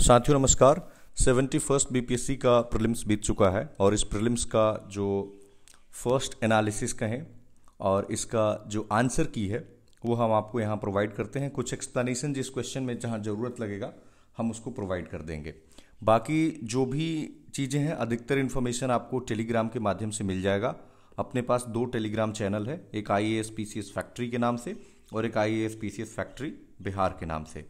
साथियों नमस्कार। 71st BPSC का प्रीलिम्स बीत चुका है और इस प्रीलिम्स का जो फर्स्ट एनालिसिस कहें और इसका जो आंसर की है वो हम आपको यहाँ प्रोवाइड करते हैं। कुछ एक्सप्लेनेशन जिस क्वेश्चन में जहाँ ज़रूरत लगेगा हम उसको प्रोवाइड कर देंगे। बाकी जो भी चीज़ें हैं अधिकतर इन्फॉर्मेशन आपको टेलीग्राम के माध्यम से मिल जाएगा। अपने पास 2 टेलीग्राम चैनल है, एक IAS PCS फैक्ट्री के नाम से और एक IAS PCS फैक्ट्री बिहार के नाम से।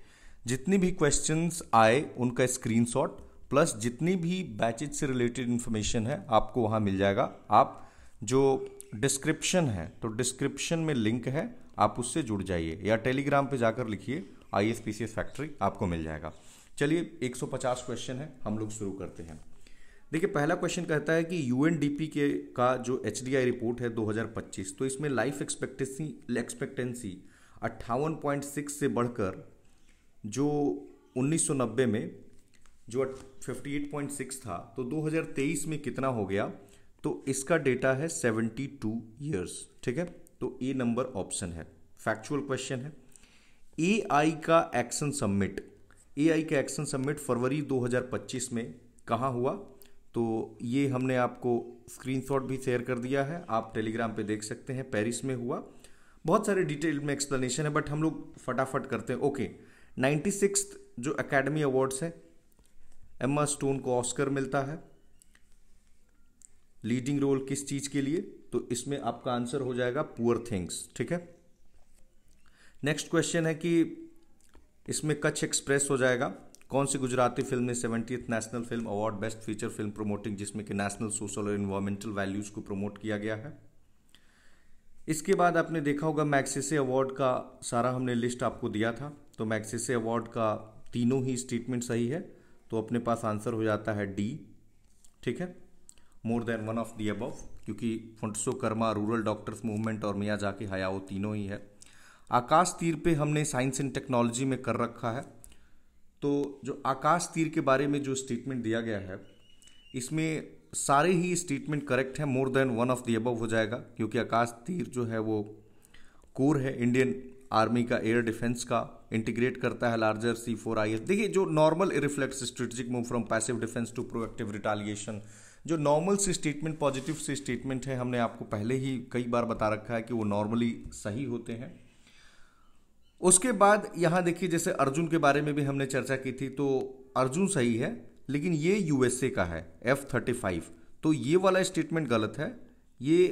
जितनी भी क्वेश्चंस आए उनका स्क्रीनशॉट प्लस जितनी भी बैचेज से रिलेटेड इन्फॉर्मेशन है आपको वहाँ मिल जाएगा। आप जो डिस्क्रिप्शन है तो डिस्क्रिप्शन में लिंक है, आप उससे जुड़ जाइए या टेलीग्राम पे जाकर लिखिए IAS PCS फैक्ट्री, आपको मिल जाएगा। चलिए 150 क्वेश्चन है, हम लोग शुरू करते हैं। देखिए पहला क्वेश्चन कहता है कि UNDP का जो HDI रिपोर्ट है 2025, तो इसमें लाइफ एक्सपेक्टेंसी 58.6 से बढ़कर जो 1990 में जो 58.6 था तो 2023 में कितना हो गया, तो इसका डेटा है 72 ईयर्स। ठीक है, तो ए नंबर ऑप्शन है। फैक्चुअल क्वेश्चन है। AI का एक्शन समिट फरवरी 2025 में कहाँ हुआ, तो ये हमने आपको स्क्रीनशॉट भी शेयर कर दिया है, आप टेलीग्राम पे देख सकते हैं। पेरिस में हुआ। बहुत सारे डिटेल में एक्सप्लेनेशन है बट हम लोग फटाफट करते हैं। ओके, 96 जो एकेडमी अवार्ड्स है, एम्मा स्टोन को ऑस्कर मिलता है। लीडिंग रोल किस चीज के लिए, तो इसमें आपका आंसर हो जाएगा पुअर थिंग्स। ठीक है। नेक्स्ट क्वेश्चन है कि इसमें कच्छ एक्सप्रेस हो जाएगा। कौन सी गुजराती फिल्म ने 70th national film award best feature film promoting, जिसमें कि नेशनल सोशल और इन्वायरमेंटल वैल्यूज को प्रमोट किया गया है। इसके बाद आपने देखा होगा मैग्सेसे अवार्ड का सारा हमने लिस्ट आपको दिया था, तो मैग्सेसे अवार्ड का तीनों ही स्टेटमेंट सही है, तो अपने पास आंसर हो जाता है डी। ठीक है, more than one of the above, क्योंकि फुंटसो कर्मा, रूरल डॉक्टर्स मूवमेंट और मियाजाकी हयाओ तीनों ही है। आकाश तीर पे हमने साइंस एंड टेक्नोलॉजी में कर रखा है, तो जो आकाश तीर के बारे में जो स्टेटमेंट दिया गया है इसमें सारे ही स्टेटमेंट करेक्ट है। More than one of the above हो जाएगा, क्योंकि आकाश तीर जो है वो कोर है इंडियन आर्मी का, एयर डिफेंस का, इंटीग्रेट करता है लार्जर C4IS। देखिए जो normal reflects strategic move from passive defence to proactive retaliation, जो नॉर्मल से स्टेटमेंट, पॉजिटिव से स्टेटमेंट है, हमने आपको पहले ही कई बार बता रखा है कि वो नॉर्मली सही होते हैं। उसके बाद यहाँ देखिए जैसे अर्जुन के बारे में भी हमने चर्चा की थी, तो अर्जुन सही है लेकिन ये USA का है F-35, तो ये वाला स्टेटमेंट गलत है। ये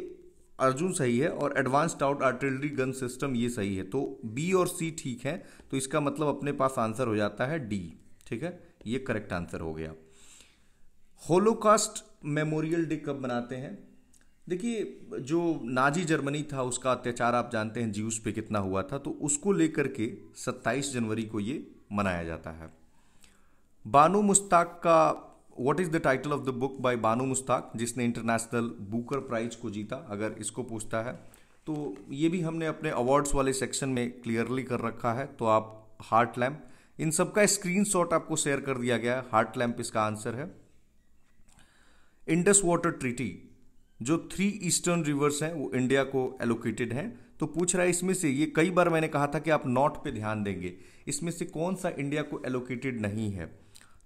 अर्जुन सही है और advanced out artillery gun system ये सही है, तो B और C ठीक है, तो इसका मतलब अपने पास आंसर हो जाता है D। ठीक है, ये करेक्ट आंसर हो गया। होलोकॉस्ट मेमोरियल डे कब मनाते हैं? देखिए जो नाजी जर्मनी था उसका अत्याचार आप जानते हैं ज्यूस पे कितना हुआ था, तो उसको लेकर के 27 जनवरी को ये मनाया जाता है। बानो मुश्ताक का what is the title of the book by Bano Mushtaq, जिसने इंटरनेशनल बुकर प्राइज को जीता, अगर इसको पूछता है तो ये भी हमने अपने अवार्ड्स वाले सेक्शन में क्लियरली कर रखा है। तो आप हार्ट लैम्प, इन सबका स्क्रीनशॉट आपको शेयर कर दिया गया है। हार्ट लैम्प इसका आंसर है। इंडस वाटर ट्रीटी, जो 3 ईस्टर्न रिवर्स हैं वो इंडिया को एलोकेटेड हैं, तो पूछ रहा है इसमें से, ये कई बार मैंने कहा था कि आप नॉट पे ध्यान देंगे, इसमें से कौन सा इंडिया को एलोकेटेड नहीं है,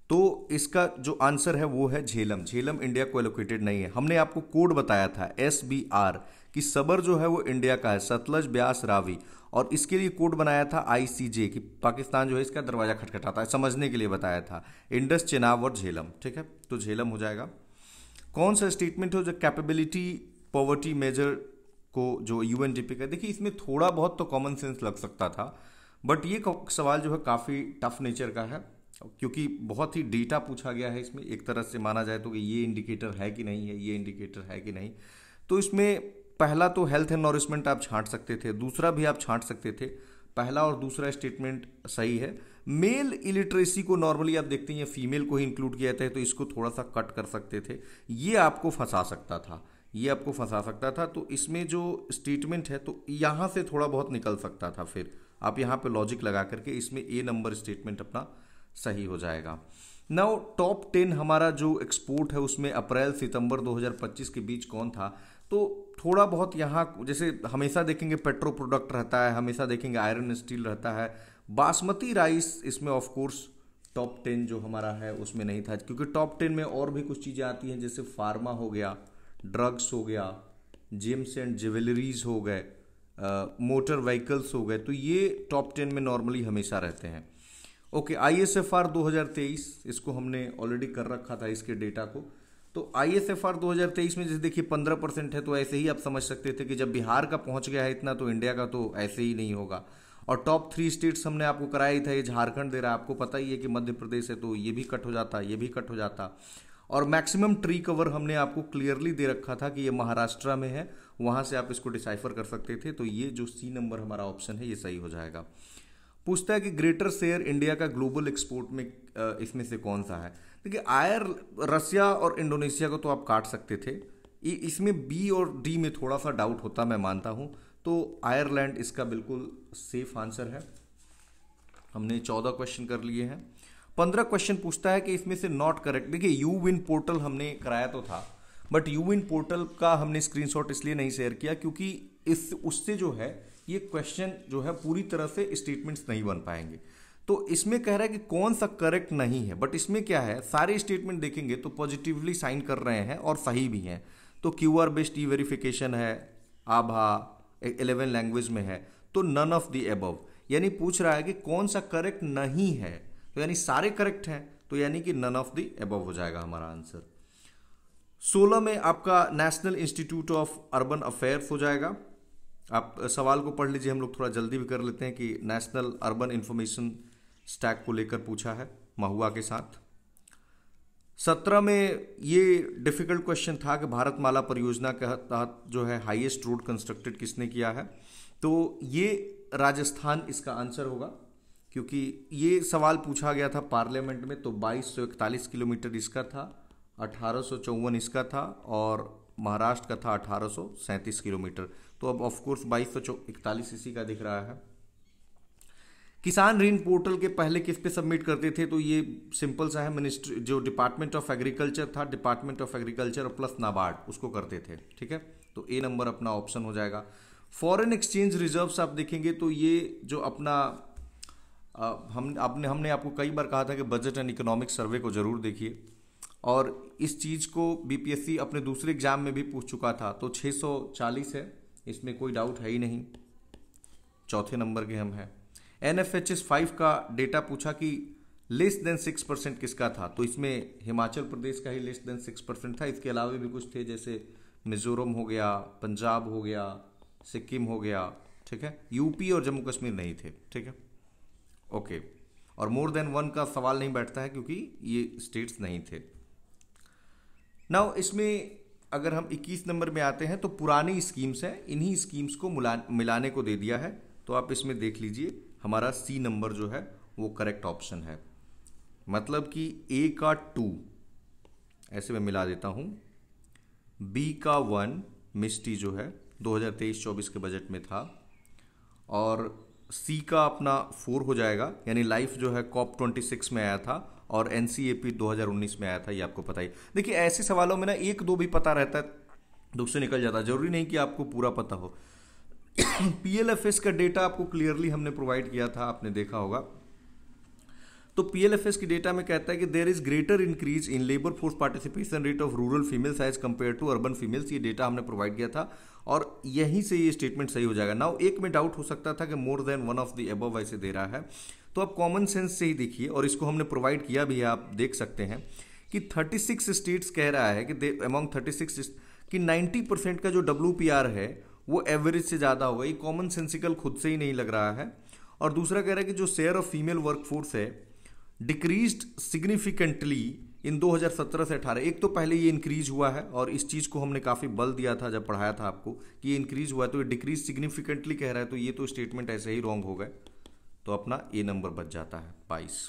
तो इसका जो आंसर है वो है झेलम। झेलम इंडिया को एलोकेटेड नहीं है। हमने आपको कोड बताया था SBR कि सबर जो है वो इंडिया का है, सतलज, ब्यास, रावी, और इसके लिए कोड बनाया था ICJ कि पाकिस्तान जो है इसका दरवाजा खटखटाता है, समझने के लिए बताया था। इंडस, चेनाब और झेलम। ठीक है, तो झेलम हो जाएगा। कौन सा स्टेटमेंट हो जो कैपेबिलिटी पॉवर्टी मेजर को जो UNDP का, देखिए इसमें थोड़ा बहुत तो कॉमन सेंस लग सकता था बट ये सवाल जो है काफ़ी टफ नेचर का है, क्योंकि बहुत ही डेटा पूछा गया है इसमें। एक तरह से माना जाए तो कि ये इंडिकेटर है कि नहीं है, ये इंडिकेटर है कि नहीं, तो इसमें पहला तो हेल्थ एंड नॉरिशमेंट आप छांट सकते थे, दूसरा भी आप छांट सकते थे। पहला और दूसरा स्टेटमेंट सही है। मेल इलिटरेसी को नॉर्मली आप देखते हैं फीमेल को ही इंक्लूड किया जाता है, तो इसको थोड़ा सा कट कर सकते थे, ये आपको फंसा सकता था, ये आपको फंसा सकता था। तो इसमें जो स्टेटमेंट है तो यहाँ से थोड़ा बहुत निकल सकता था, फिर आप यहाँ पे लॉजिक लगा करके इसमें A नंबर स्टेटमेंट अपना सही हो जाएगा। नाउ टॉप 10 हमारा जो एक्सपोर्ट है उसमें अप्रैल सितंबर 2025 के बीच कौन था, तो थोड़ा बहुत यहाँ जैसे हमेशा देखेंगे पेट्रो प्रोडक्ट रहता है, हमेशा देखेंगे आयरन स्टील रहता है, बासमती राइस इसमें ऑफ कोर्स टॉप 10 जो हमारा है उसमें नहीं था, क्योंकि टॉप 10 में और भी कुछ चीज़ें आती हैं, जैसे फार्मा हो गया, ड्रग्स हो गया, जेम्स एंड ज्वेलरीज हो गए, मोटर व्हीकल्स हो गए, तो ये टॉप 10 में नॉर्मली हमेशा रहते हैं। ओके, ISFR 2023, इसको हमने ऑलरेडी कर रखा था इसके डेटा को। तो ISFR 2023 में जैसे देखिए 15% है, तो ऐसे ही आप समझ सकते थे कि जब बिहार का पहुंच गया है इतना, तो इंडिया का तो ऐसे ही नहीं होगा। और टॉप 3 स्टेट्स हमने आपको कराया ही था, ये झारखंड दे रहा है, आपको पता ही है कि मध्य प्रदेश है, तो ये भी कट हो जाता, ये भी कट हो जाता। और मैक्सिमम ट्री कवर हमने आपको क्लियरली दे रखा था कि ये महाराष्ट्र में है, वहां से आप इसको डिसाइफर कर सकते थे। तो ये जो C नंबर हमारा ऑप्शन है ये सही हो जाएगा। पूछता है कि ग्रेटर शेयर इंडिया का ग्लोबल एक्सपोर्ट में इसमें से कौन सा है। देखिए रसिया और इंडोनेशिया को तो आप काट सकते थे, इसमें B और D में थोड़ा सा डाउट होता, मैं मानता हूं। तो आयरलैंड इसका बिल्कुल सेफ आंसर है। हमने 14 क्वेश्चन कर लिए हैं। 15 क्वेश्चन पूछता है कि इसमें से नॉट करेक्ट। देखिए यूविन पोर्टल हमने कराया तो था, बट यूविन पोर्टल का हमने स्क्रीनशॉट इसलिए नहीं शेयर किया क्योंकि उससे जो है ये क्वेश्चन जो है पूरी तरह से स्टेटमेंट्स नहीं बन पाएंगे। तो इसमें कह रहा है कि कौन सा करेक्ट नहीं है, बट इसमें क्या है, सारे स्टेटमेंट देखेंगे तो पॉजिटिवली साइन कर रहे हैं और सही भी हैं। तो QR बेस्ड ई वेरिफिकेशन है, आभा 11 लैंग्वेज में है, तो नन ऑफ द एबव, यानी पूछ रहा है कि कौन सा करेक्ट नहीं है, तो यानी सारे करेक्ट हैं, तो यानी कि नन ऑफ द एबव हो जाएगा हमारा आंसर। 16 में आपका national institute of urban affairs हो जाएगा। आप सवाल को पढ़ लीजिए, हम लोग थोड़ा जल्दी भी कर लेते हैं कि नेशनल अर्बन इंफॉर्मेशन स्टैक को लेकर पूछा है महुआ के साथ। 17 में ये डिफिकल्ट क्वेश्चन था कि भारतमाला परियोजना के तहत जो है हाईएस्ट रोड कंस्ट्रक्टेड किसने किया है, तो ये राजस्थान इसका आंसर होगा, क्योंकि ये सवाल पूछा गया था पार्लियामेंट में। तो 2241 किलोमीटर इसका था, 1854 इसका था, और महाराष्ट्र का था 1837 किलोमीटर। तो अब ऑफकोर्स 2241 इसी का दिख रहा है। किसान ऋण पोर्टल के पहले किस पे सबमिट करते थे, तो ये सिंपल सा है, मिनिस्ट्री जो डिपार्टमेंट ऑफ एग्रीकल्चर था, department of agriculture plus NABARD, उसको करते थे। ठीक है, तो A नंबर अपना ऑप्शन हो जाएगा। फॉरेन एक्सचेंज रिजर्व्स आप देखेंगे तो ये जो अपना हमने आपको कई बार कहा था कि बजट एंड इकोनॉमिक सर्वे को जरूर देखिए, और इस चीज़ को BPSC अपने दूसरे एग्जाम में भी पूछ चुका था। तो 640 है, इसमें कोई डाउट है ही नहीं, चौथे नंबर के हम हैं। NFHS 5 का डेटा पूछा कि लेस देन 6% किसका था, तो इसमें हिमाचल प्रदेश का ही लेस देन 6% था। इसके अलावा भी कुछ थे, जैसे मिजोरम हो गया, पंजाब हो गया, सिक्किम हो गया, ठीक है, यूपी और जम्मू कश्मीर नहीं थे। ठीक है, ओके, और मोर देन 1 का सवाल नहीं बैठता है क्योंकि ये स्टेट्स नहीं थे। नाउ इसमें अगर हम 21 नंबर में आते हैं तो पुरानी स्कीम्स हैं, इन्हीं स्कीम्स को मिलाने को दे दिया है। तो आप इसमें देख लीजिए, हमारा C नंबर जो है वो करेक्ट ऑप्शन है, मतलब कि A का 2 ऐसे मैं मिला देता हूं, B का 1 मिस्टी जो है 2023-24 के बजट में था, और C का अपना 4 हो जाएगा, यानी लाइफ जो है COP26 में आया था, और NCAP 2019 में आया था, ये आपको पता ही। देखिए ऐसे सवालों में ना 1-2 भी पता रहता है, दूसरे निकल जाता है, जरूरी नहीं कि आपको पूरा पता हो। PLFS का डेटा आपको क्लियरली हमने प्रोवाइड किया था, आपने देखा होगा। तो PLFS की डेटा में कहता है कि there is greater increase in labour force participation rate of rural females as compare to urban females, ये डेटा हमने प्रोवाइड किया था, और यहीं से ये स्टेटमेंट सही हो जाएगा। नाउ एक में डाउट हो सकता था कि more than 1 of the above ऐसे दे रहा है, तो आप कॉमन सेंस से ही देखिए, और इसको हमने प्रोवाइड किया भी है, आप देख सकते हैं कि 36 स्टेट्स कह रहा है कि अमॉन्ग 36 कि 90% का जो WPR है वो एवरेज से ज़्यादा होगा। ये कॉमन सेंसिकल खुद से ही नहीं लग रहा है। और दूसरा कह रहा है कि जो शेयर ऑफ फीमेल वर्कफोर्स है डिक्रीज्ड सिग्निफिकेंटली इन 2017 से 18। एक तो पहले ये इंक्रीज हुआ है, और इस चीज़ को हमने काफ़ी बल दिया था जब पढ़ाया था आपको कि ये इंक्रीज हुआ है, तो ये डिक्रीज सिग्निफिकेंटली कह रहा है, तो ये तो स्टेटमेंट ऐसे ही रॉन्ग हो गए, तो अपना A नंबर बच जाता है 22।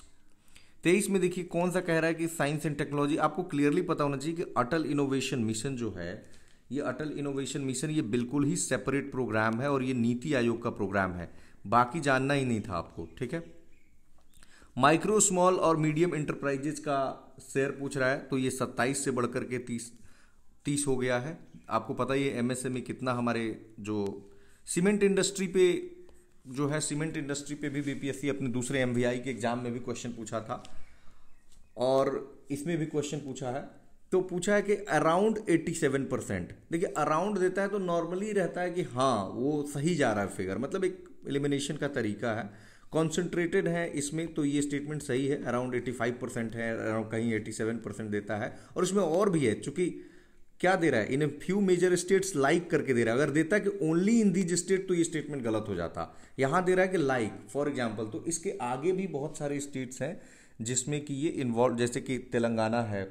23 में देखिए कौन सा कह रहा है कि साइंस एंड टेक्नोलॉजी। आपको क्लियरली पता होना चाहिए कि अटल इनोवेशन मिशन जो है, ये अटल इनोवेशन मिशन ये बिल्कुल ही सेपरेट प्रोग्राम है, और ये नीति आयोग का प्रोग्राम है, बाकी जानना ही नहीं था आपको। ठीक है, माइक्रो स्मॉल और मीडियम इंटरप्राइजेज का शेयर पूछ रहा है, तो ये 27 से बढ़कर के 30 हो गया है। आपको पता ही है MSME कितना हमारे जो सीमेंट इंडस्ट्री पे जो है, सीमेंट इंडस्ट्री पे भी BPSC अपने दूसरे MVI के एग्जाम में भी क्वेश्चन पूछा था। और इसमें भी क्वेश्चन पूछा है, तो पूछा है कि अराउंड 87%। देखिए अराउंड देता है तो नॉर्मली रहता है कि हाँ वो सही जा रहा है फिगर, मतलब एक एलिमिनेशन का तरीका है। कॉन्सेंट्रेटेड है इसमें तो ये स्टेटमेंट सही है, अराउंड 85% है, अराउंड कहीं 87% देता है। और इसमें और भी है, चूंकि क्या दे रहा है, in few major states like करके दे रहा है। अगर देता कि ओनली इन दीज स्टेट तो ये स्टेटमेंट गलत हो जाता। यहां दे रहा है कि लाइक फॉर एग्जाम्पल, तो इसके आगे भी बहुत सारे स्टेट्स हैं जिसमें कि ये इन्वॉल्व, जैसे कि तेलंगाना है,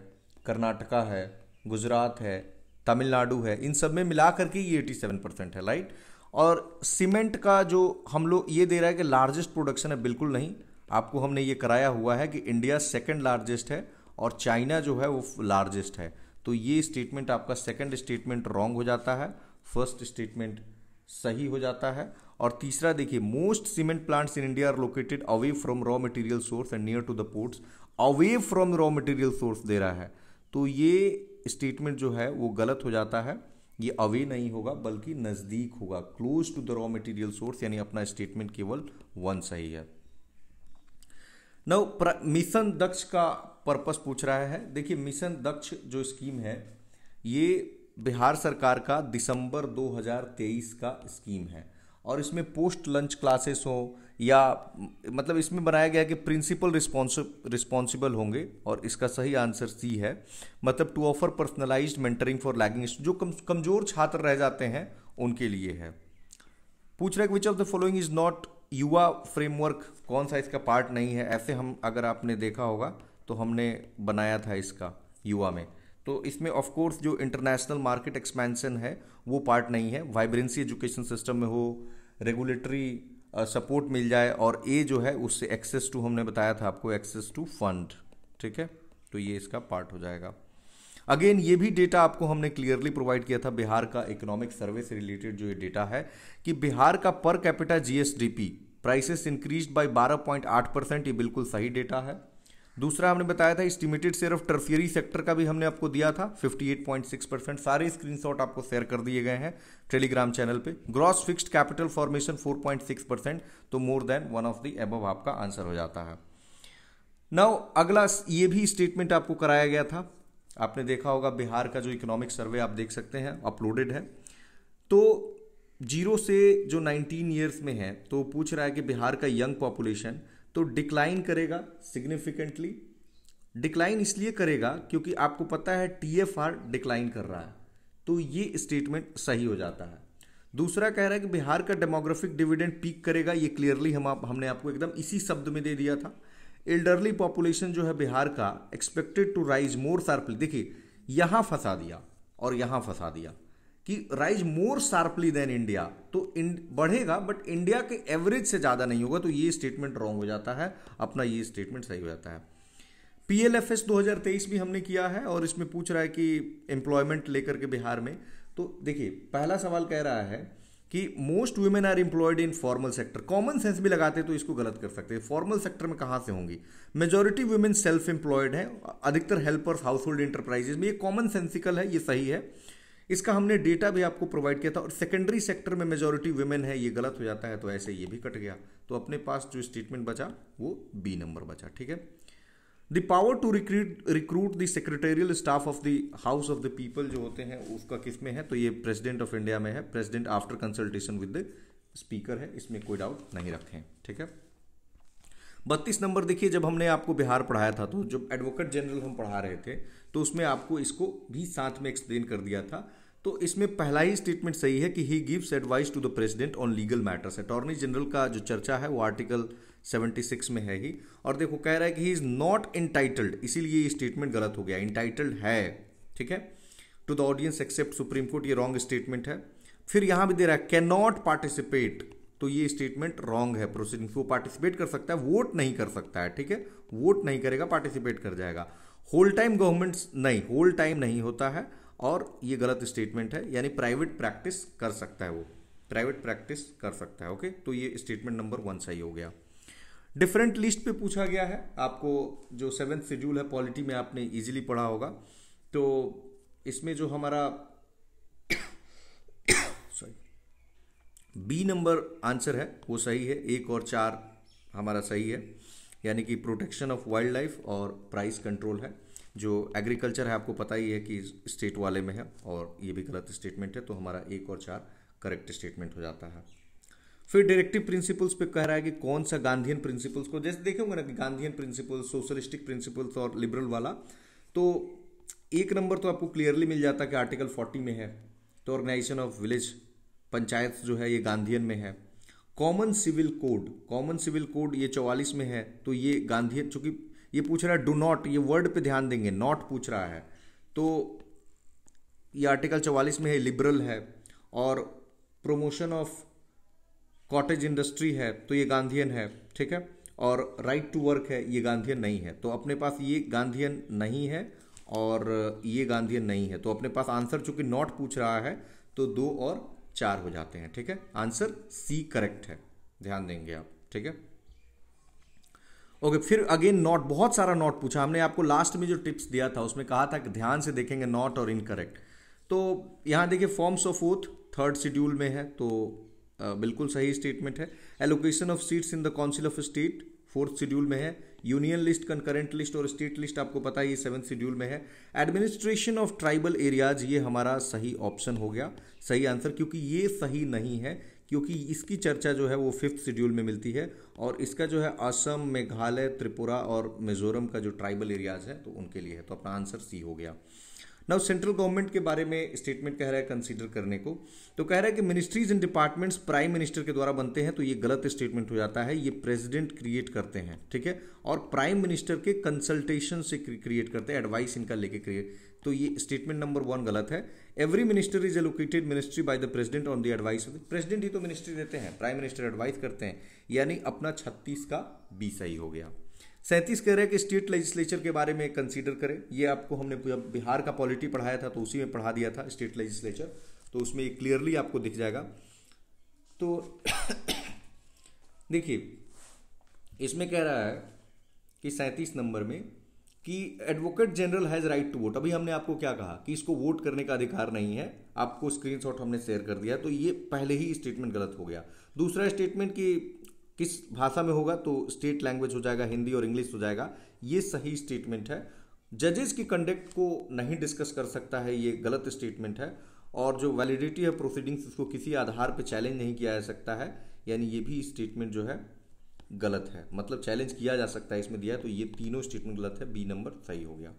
कर्नाटका है, गुजरात है, तमिलनाडु है, इन सब में मिला करके ये 87% है, राइट। और सीमेंट का जो हम लोग ये दे रहा है कि लार्जेस्ट प्रोडक्शन है, बिल्कुल नहीं। आपको हमने ये कराया हुआ है कि इंडिया सेकंड लार्जेस्ट है और चाइना जो है वो लार्जेस्ट है। तो ये स्टेटमेंट आपका सेकंड स्टेटमेंट रॉन्ग हो जाता है, फर्स्ट स्टेटमेंट सही हो जाता है। और तीसरा देखिए, most cement plants in India are located away from raw material source and near to the ports. Away from raw material source दे रहा है, तो ये स्टेटमेंट जो है वो गलत हो जाता है। ये अवे नहीं होगा बल्कि नजदीक होगा, close to the raw material source, यानी अपना स्टेटमेंट केवल 1 सही है। नाउ मिशन दक्ष का पर्पस पूछ रहा है। देखिए मिशन दक्ष जो स्कीम है ये बिहार सरकार का दिसंबर 2023 का स्कीम है और इसमें पोस्ट लंच क्लासेस हो या मतलब इसमें बनाया गया कि प्रिंसिपल रिस्पॉन्सिबल होंगे और इसका सही आंसर सी है। मतलब to offer personalised mentoring for lagging, जो कमजोर छात्र रह जाते हैं उनके लिए है। पूछ रहा है which of the following is not युवा फ्रेमवर्क, कौन सा इसका पार्ट नहीं है। ऐसे हम अगर आपने देखा होगा तो हमने बनाया था इसका युवा में, तो इसमें ऑफ कोर्स जो इंटरनेशनल मार्केट एक्सपेंशन है वो पार्ट नहीं है। वाइब्रेंसी एजुकेशन सिस्टम में हो, रेगुलेटरी सपोर्ट मिल जाए, और ए जो है उससे एक्सेस टू, हमने बताया था आपको, एक्सेस टू फंड, ठीक है, तो ये इसका पार्ट हो जाएगा। अगेन ये भी डेटा आपको हमने क्लियरली प्रोवाइड किया था बिहार का इकोनॉमिक सर्वे से रिलेटेड, जो ये डेटा है कि बिहार का per capita GSDP prices increased by 12.8%, ये बिल्कुल सही डेटा है। दूसरा हमने बताया था estimated share of tertiary sector का भी हमने आपको दिया था 58.6%। सारे स्क्रीनशॉट आपको शेयर कर दिए गए हैं टेलीग्राम चैनल पे। ग्रॉस फिक्स्ड कैपिटल फॉर्मेशन 4.6%, तो more than one of the above आपका आंसर हो जाता है। नाउ अगला ये भी स्टेटमेंट आपको कराया गया था, आपने देखा होगा बिहार का जो इकोनॉमिक सर्वे आप देख सकते हैं अपलोडेड है। तो 0 से जो 19 ईयर्स में है, तो पूछ रहा है कि बिहार का यंग पॉपुलेशन तो डिक्लाइन करेगा सिग्निफिकेंटली। डिक्लाइन इसलिए करेगा क्योंकि आपको पता है टीएफआर डिक्लाइन कर रहा है, तो ये स्टेटमेंट सही हो जाता है। दूसरा कह रहा है कि बिहार का डेमोग्राफिक डिविडेंड पीक करेगा, ये क्लियरली हमने आपको एकदम इसी शब्द में दे दिया था। एल्डरली पॉपुलेशन जो है बिहार का expected to rise more sharply, देखिए यहां फंसा दिया और यहां फंसा दिया कि rise more sharply than India, तो बढ़ेगा बट इंडिया के एवरेज से ज्यादा नहीं होगा, तो ये स्टेटमेंट रॉन्ग हो जाता है, अपना ये स्टेटमेंट सही हो जाता है। पीएलएफएस 2023 भी हमने किया है और इसमें पूछ रहा है कि एम्प्लॉयमेंट लेकर के बिहार में, तो देखिए पहला सवाल कह रहा है कि most women are employed in formal sector. Common sense भी लगाते तो इसको गलत कर सकते हैं, फॉर्मल सेक्टर में कहां से होंगी। मेजॉरिटी वुमेन सेल्फ एम्प्लॉयड है, अधिकतर हेल्पर्स हाउस होल्ड इंटरप्राइजेज में, ये कॉमन सेंसिकल है, ये सही है। इसका हमने डेटा भी आपको प्रोवाइड किया था। और सेकेंडरी सेक्टर में मेजॉरिटी वुमेन है, ये गलत हो जाता है, तो ऐसे ये भी कट गया। तो अपने पास जो स्टेटमेंट बचा वो बी नंबर बचा, ठीक है। The power to recruit the secretarial staff of the House of the People जो होते हैं उसका किस में है, तो ये प्रेसिडेंट ऑफ इंडिया में है। President after consultation with the speaker है, इसमें कोई डाउट नहीं रखें, ठीक है। 32 नंबर देखिए, जब हमने आपको बिहार पढ़ाया था तो जब एडवोकेट जनरल हम पढ़ा रहे थे तो उसमें आपको इसको भी साथ में एक्सप्लेन कर दिया था। तो इसमें पहला ही स्टेटमेंट सही है कि he gives advice to the president on legal matters. Attorney general का जो चर्चा है वो आर्टिकल 76 में है ही। और देखो कह रहा है कि ही इज नॉट इंटाइटल्ड, इसीलिए ये स्टेटमेंट गलत हो गया, इंटाइटल्ड है, ठीक है, to the audience except Supreme Court, ये रॉन्ग स्टेटमेंट है। फिर यहां भी दे रहा है कैन नॉट पार्टिसिपेट, तो ये स्टेटमेंट रॉन्ग है। प्रोसीडिंग वो पार्टिसिपेट कर सकता है, वोट नहीं कर सकता है, ठीक है, वोट नहीं करेगा, पार्टिसिपेट कर जाएगा। होल टाइम गवर्नमेंट नहीं, होल टाइम नहीं होता है, और ये गलत स्टेटमेंट है, यानी प्राइवेट प्रैक्टिस कर सकता है, वो प्राइवेट प्रैक्टिस कर सकता है, ओके। तो ये स्टेटमेंट नंबर 1 सही हो गया। डिफरेंट लिस्ट पे पूछा गया है, आपको जो 7th शेड्यूल है पॉलिटी में आपने इजीली पढ़ा होगा। तो इसमें जो हमारा बी नंबर आंसर है वो सही है, 1 और 4 हमारा सही है। यानी कि प्रोटेक्शन ऑफ वाइल्ड लाइफ और प्राइस कंट्रोल है। जो एग्रीकल्चर है आपको पता ही है कि स्टेट वाले में है, और ये भी गलत स्टेटमेंट है, तो हमारा 1 और 4 करेक्ट स्टेटमेंट हो जाता है। फिर डायरेक्टिव प्रिंसिपल्स पे कह रहा है कि कौन सा गांधीयन प्रिंसिपल्स को, जैसे देखे होंगे ना कि गांधीयन प्रिंसिपल्स, सोशलिस्टिक प्रिंसिपल्स और लिबरल वाला, तो 1 नंबर तो आपको क्लियरली मिल जाता है कि आर्टिकल 40 में है, तो ऑर्गेनाइजेशन ऑफ विलेज पंचायत जो है ये गांधीयन में है। कॉमन सिविल कोड ये 44 में है, तो ये गांधीयन, चूंकि ये पूछ रहा है डू नॉट, ये वर्ड पे ध्यान देंगे, नॉट पूछ रहा है, तो ये आर्टिकल 44 में है, लिबरल है। और प्रमोशन ऑफ कॉटेज इंडस्ट्री है, तो ये गांधीयन है, ठीक है। और राइट टू वर्क है, ये गांधीयन नहीं है, तो अपने पास ये गांधीयन नहीं है और ये गांधीयन नहीं है, तो अपने पास आंसर चूंकि नॉट पूछ रहा है तो 2 और 4 हो जाते हैं, ठीक है। आंसर सी करेक्ट है, ध्यान देंगे आप, ठीक है। ओके, फिर अगेन नॉट, बहुत सारा नॉट पूछा हमने। आपको लास्ट में जो टिप्स दिया था उसमें कहा था कि ध्यान से देखेंगे नॉट और इनकरेक्ट। तो यहाँ देखिए forms of oath 3rd schedule में है, तो बिल्कुल सही स्टेटमेंट है। Allocation of seats in the council of state 4th schedule में है। यूनियन लिस्ट, कंकरेंट लिस्ट और स्टेट लिस्ट आपको पता है ये 7th शेड्यूल में है। एडमिनिस्ट्रेशन ऑफ ट्राइबल एरियाज, ये हमारा सही ऑप्शन हो गया, सही आंसर, क्योंकि ये सही नहीं है, क्योंकि इसकी चर्चा जो है वो 5th शेड्यूल में मिलती है, और इसका जो है असम, मेघालय, त्रिपुरा और मिजोरम का जो ट्राइबल एरियाज है तो उनके लिए है, तो अपना आंसर सी हो गया। नाउ सेंट्रल गवर्नमेंट के बारे में स्टेटमेंट कह रहा है कंसीडर करने को, तो कह रहा है कि ministries and departments prime minister के द्वारा बनते हैं, तो ये गलत स्टेटमेंट हो जाता है, ये प्रेसिडेंट क्रिएट करते हैं, ठीक है। और प्राइम मिनिस्टर के कंसल्टेशन से क्रिएट करते हैं, एडवाइस इनका लेके क्रिएट, तो ये स्टेटमेंट नंबर 1 गलत है। Every minister is allocated ministry by the president on the advice of the president, ही तो मिनिस्ट्री देते हैं, प्राइम मिनिस्टर एडवाइस करते हैं, यानी अपना 36 का बी सही हो गया। 37 कह रहे हैं कि स्टेट लेजिस्लेचर के बारे में कंसीडर करें। ये आपको हमने बिहार का पॉलिटी पढ़ाया था तो उसी में पढ़ा दिया था स्टेट लेजिस्लेचर, तो उसमें ये क्लियरली आपको दिख जाएगा। तो देखिए इसमें कह रहा है कि 37 नंबर में कि advocate general has right to vote. अभी हमने आपको क्या कहा कि इसको वोट करने का अधिकार नहीं है, आपको स्क्रीनशॉट हमने शेयर कर दिया, तो ये पहले ही स्टेटमेंट गलत हो गया। दूसरा स्टेटमेंट कि किस भाषा में होगा, तो स्टेट लैंग्वेज हो जाएगा, हिंदी और इंग्लिश हो जाएगा, ये सही स्टेटमेंट है। जजेस की कंडक्ट को नहीं डिस्कस कर सकता है, ये गलत स्टेटमेंट है। और जो वैलिडिटी है प्रोसीडिंग्स, उसको किसी आधार पर चैलेंज नहीं किया जा सकता है, यानी ये भी स्टेटमेंट जो है गलत है, मतलब चैलेंज किया जा सकता है इसमें दिया है, तो ये तीनों स्टेटमेंट गलत है, बी नंबर सही हो गया।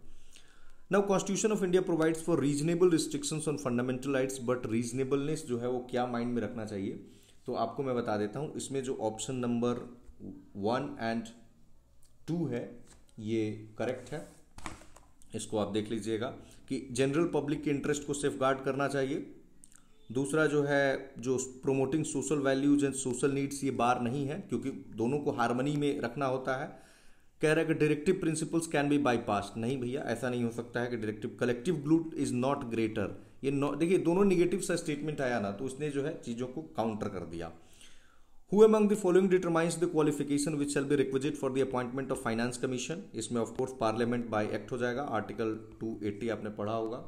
Now constitution of India provides for reasonable restrictions on fundamental rights, but reasonableness जो है वो क्या माइंड में रखना चाहिए, तो आपको मैं बता देता हूं। इसमें जो ऑप्शन नंबर 1 और 2 है ये करेक्ट है, इसको आप देख लीजिएगा कि जनरल पब्लिक के इंटरेस्ट को सेफगार्ड करना चाहिए। दूसरा जो है, जो promoting social values and social needs, ये बार नहीं है, क्योंकि दोनों को हार्मनी में रखना होता है। कह रहा है कि directive principles can be bypass, नहीं भैया ऐसा नहीं हो सकता है कि directive, collective good is not greater, ये देखिए दोनों निगेटिव सा स्टेटमेंट आया ना, तो उसने जो है चीजों को काउंटर कर दिया। Who among the following determines the qualification which shall be requisite for the appointment of finance commission, इसमें of course parliament by act हो जाएगा, आर्टिकल 280 आपने पढ़ा होगा।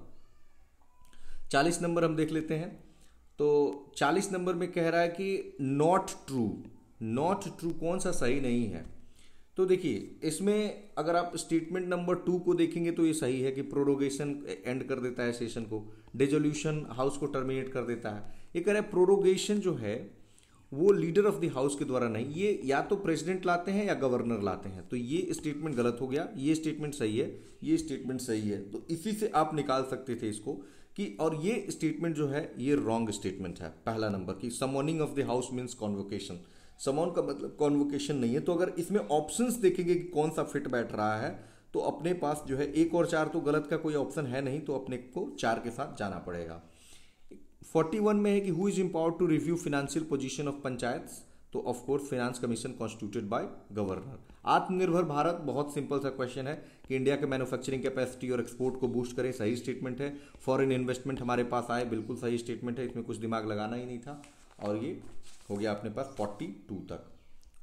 40 नंबर हम देख लेते हैं, तो 40 नंबर में कह रहा है कि नॉट ट्रू कौन सा सही नहीं है, तो देखिए इसमें अगर आप स्टेटमेंट नंबर 2 को देखेंगे तो ये सही है कि प्रोरोगेशन एंड कर देता है सेशन को, डिसोल्यूशन हाउस को टर्मिनेट कर देता है। ये कह रहा है प्रोरोगेशन जो है वो लीडर ऑफ द हाउस के द्वारा नहीं, ये या तो प्रेसिडेंट लाते हैं या गवर्नर लाते हैं, तो ये स्टेटमेंट गलत हो गया, ये स्टेटमेंट सही है, ये स्टेटमेंट सही है, तो इसी से आप निकाल सकते थे इसको कि, और ये स्टेटमेंट जो है ये रॉन्ग स्टेटमेंट है, पहला नंबर की summoning of the house means convocation, summon का मतलब कॉन्वोकेशन नहीं है। तो अगर इसमें ऑप्शंस देखेंगे कि कौन सा फिट बैठ रहा है, तो अपने पास जो है 1 और 4 तो गलत का कोई ऑप्शन है नहीं, तो अपने को 4 के साथ जाना पड़ेगा। 41 में है कि who is empowered to review financial position of panchayats, तो of course finance commission constituted by governor. आत्मनिर्भर भारत बहुत सिंपल सा क्वेश्चन है कि इंडिया के मैन्युफैक्चरिंग कैपेसिटी और एक्सपोर्ट को बूस्ट करें, सही स्टेटमेंट है। फॉरेन इन्वेस्टमेंट हमारे पास आए, बिल्कुल सही स्टेटमेंट है, इसमें कुछ दिमाग लगाना ही नहीं था, और ये हो गया अपने पास 42 तक।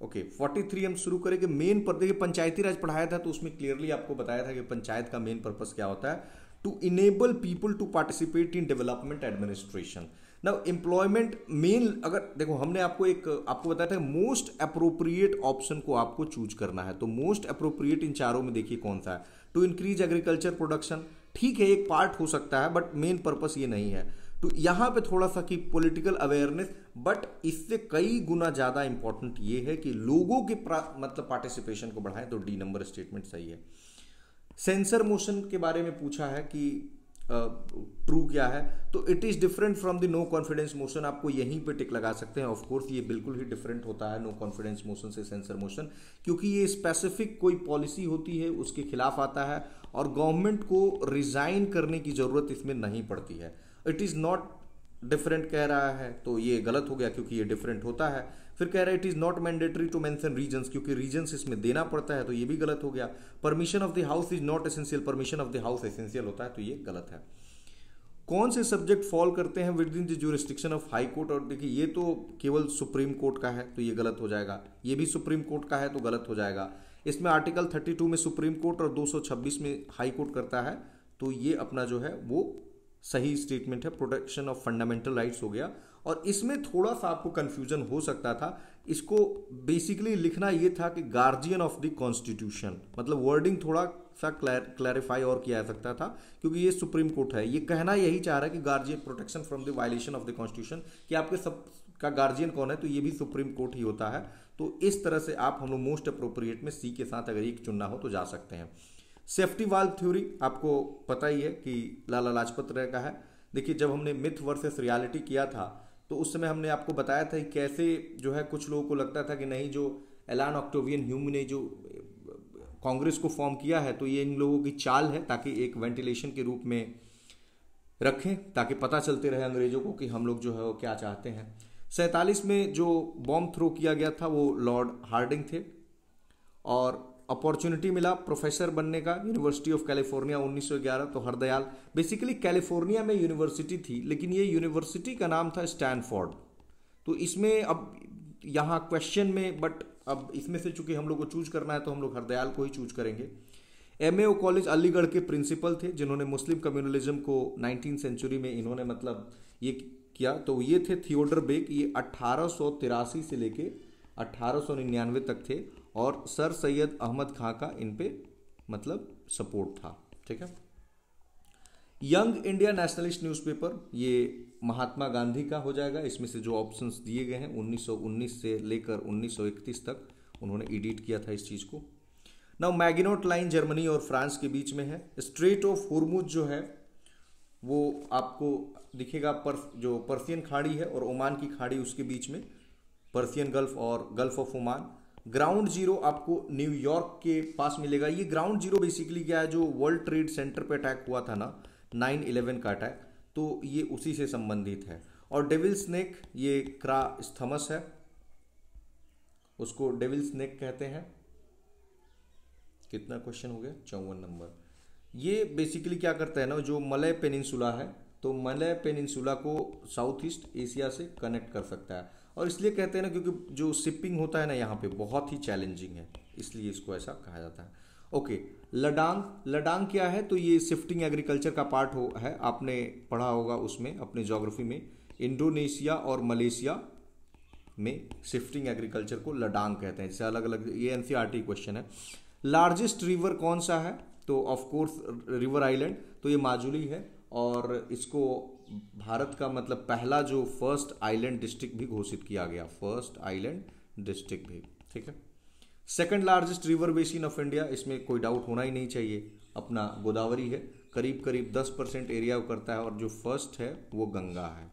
ओके 43 हम शुरू करेंगे मेन पर। देखिए पंचायती राज पढ़ाया था तो उसमें क्लियरली आपको बताया था कि पंचायत का मेन पर्पस क्या होता है, to enable people to participate in development administration. Now employment main, अगर देखो हमने आपको बताया था मोस्ट अप्रोप्रिएट ऑप्शन को आपको चूज करना है, तो मोस्ट अप्रोप्रिएट इन चारों में देखिए कौन सा है, टू इंक्रीज एग्रीकल्चर प्रोडक्शन, ठीक है एक पार्ट हो सकता है बट मेन पर्पस ये नहीं है। तो यहां पे थोड़ा सा कि पॉलिटिकल अवेयरनेस, बट इससे कई गुना ज्यादा इंपॉर्टेंट ये है कि लोगों के मतलब पार्टिसिपेशन को बढ़ाएं, तो डी नंबर स्टेटमेंट सही है। सेंसर मोशन के बारे में पूछा है कि ट्रू क्या है, तो it is different from the no confidence motion, आपको यहीं पे टिक लगा सकते हैं। ऑफ कोर्स ये बिल्कुल ही डिफरेंट होता है नो कॉन्फिडेंस मोशन से सेंसर मोशन, क्योंकि ये स्पेसिफिक कोई पॉलिसी होती है उसके खिलाफ आता है और गवर्नमेंट को रिजाइन करने की जरूरत इसमें नहीं पड़ती है। इट इज नॉट डिफरेंट कह रहा है तो ये गलत हो गया क्योंकि ये डिफरेंट होता है। फिर कह रहा है it is not mandatory to mention reasons, क्योंकि रीजंस इसमें देना पड़ता है, तो ये भी गलत हो गया। Permission of the house is not essential, permission of the house essential होता है, तो ये गलत है। कौन से सब्जेक्ट फॉल करते हैं with in the jurisdiction of high court, और देखिए ये तो केवल सुप्रीम कोर्ट का है तो ये गलत हो जाएगा, ये भी सुप्रीम कोर्ट का है तो गलत हो जाएगा। इसमें आर्टिकल 32 में सुप्रीम कोर्ट और 226 में हाई कोर्ट करता है, तो ये अपना जो है वो सही स्टेटमेंट है, प्रोटेक्शन ऑफ फंडामेंटल राइट्स हो गया। और इसमें थोड़ा सा आपको कंफ्यूजन हो सकता था, इसको बेसिकली लिखना ये था कि गार्जियन ऑफ द कॉन्स्टिट्यूशन, मतलब वर्डिंग थोड़ा सा क्लैरिफाई और किया जा सकता था, क्योंकि ये सुप्रीम कोर्ट है, ये कहना यही चाह रहा है कि guardian protection from the violation of the constitution, कि आपके सब का गार्जियन कौन है, तो ये भी सुप्रीम कोर्ट ही होता है। तो इस तरह से आप हम लोग मोस्ट अप्रोप्रिएट में सी के साथ अगर एक चुनना हो तो जा सकते हैं। सेफ्टी वाल्व थ्योरी आपको पता ही है कि लाला लाजपत राय का है। देखिए जब हमने मिथ वर्सेस रियलिटी किया था तो उस समय हमने आपको बताया था कि कैसे जो है कुछ लोगों को लगता था कि नहीं, जो एलान ऑक्टेवियन ह्यूम ने जो कांग्रेस को फॉर्म किया है तो ये इन लोगों की चाल है ताकि एक वेंटिलेशन के रूप में रखें, ताकि पता चलते रहे अंग्रेजों को कि हम लोग जो है वो क्या चाहते हैं। 47 में जो बॉम्ब थ्रो किया गया था वो लॉर्ड हार्डिंग थे, और अपॉर्चुनिटी मिला प्रोफेसर बनने का यूनिवर्सिटी ऑफ कैलिफोर्निया 1911, तो हरदयाल, बेसिकली कैलिफोर्निया में यूनिवर्सिटी थी लेकिन ये यूनिवर्सिटी का नाम था स्टैनफोर्ड। तो इसमें अब यहाँ क्वेश्चन में, बट अब इसमें से चूंकि हम लोग को चूज करना है तो हम लोग हरदयाल को ही चूज करेंगे। एमएओ कॉलेज अलीगढ़ के प्रिंसिपल थे जिन्होंने मुस्लिम कम्युनलिज्म को 19th सेंचुरी में इन्होंने मतलब ये किया, तो ये थे थियोडर बेक, ये 1883 से लेके 1899 तक थे, और सर सैयद अहमद खां का इन पे मतलब सपोर्ट था। ठीक है। यंग इंडिया नेशनलिस्ट न्यूज़पेपर, ये महात्मा गांधी का हो जाएगा। इसमें से जो ऑप्शंस दिए गए हैं 1919 से लेकर 1931 तक उन्होंने एडिट किया था इस चीज़ को। नाउ मैगिनोट लाइन जर्मनी और फ्रांस के बीच में है। स्ट्रेट ऑफ हुर्मुज जो है वो आपको दिखेगा जो पर्सियन खाड़ी है और ओमान की खाड़ी उसके बीच में, पर्सियन गल्फ और gulf of Oman. Ground zero आपको न्यूयॉर्क के पास मिलेगा। ये ग्राउंड जीरो बेसिकली क्या है, जो वर्ल्ड ट्रेड सेंटर पे अटैक हुआ था ना 9/11 का अटैक, तो ये उसी से संबंधित है। और डेविल स्नेक ये क्रास्थमस है, उसको डेविल स्नेक कहते हैं। कितना क्वेश्चन हो गया, 54 नंबर। ये बेसिकली क्या करता है ना, जो मलय पेनिनसुला है तो मलय पेनिनसुला को साउथ ईस्ट एशिया से कनेक्ट कर सकता है, और इसलिए कहते हैं ना क्योंकि जो शिपिंग होता है ना यहाँ पे बहुत ही चैलेंजिंग है, इसलिए इसको ऐसा कहा जाता है। ओके, लडांग क्या है, तो ये शिफ्टिंग एग्रीकल्चर का पार्ट है, आपने पढ़ा होगा उसमें अपने ज्योग्राफी में। इंडोनेशिया और मलेशिया में शिफ्टिंग एग्रीकल्चर को लडांग कहते हैं, जैसे अलग अलग, ये एनसीईआरटी क्वेश्चन है। लार्जेस्ट रिवर कौन सा है, तो ऑफ कोर्स रिवर आइलैंड, तो ये माजुली है, और इसको भारत का मतलब पहला जो फर्स्ट आइलैंड डिस्ट्रिक्ट भी घोषित किया गया, फर्स्ट आइलैंड डिस्ट्रिक्ट भी। ठीक है। Second largest river basin of India, इसमें कोई डाउट होना ही नहीं चाहिए, अपना गोदावरी है, करीब करीब 10% एरिया करता है, और जो फर्स्ट है वो गंगा है,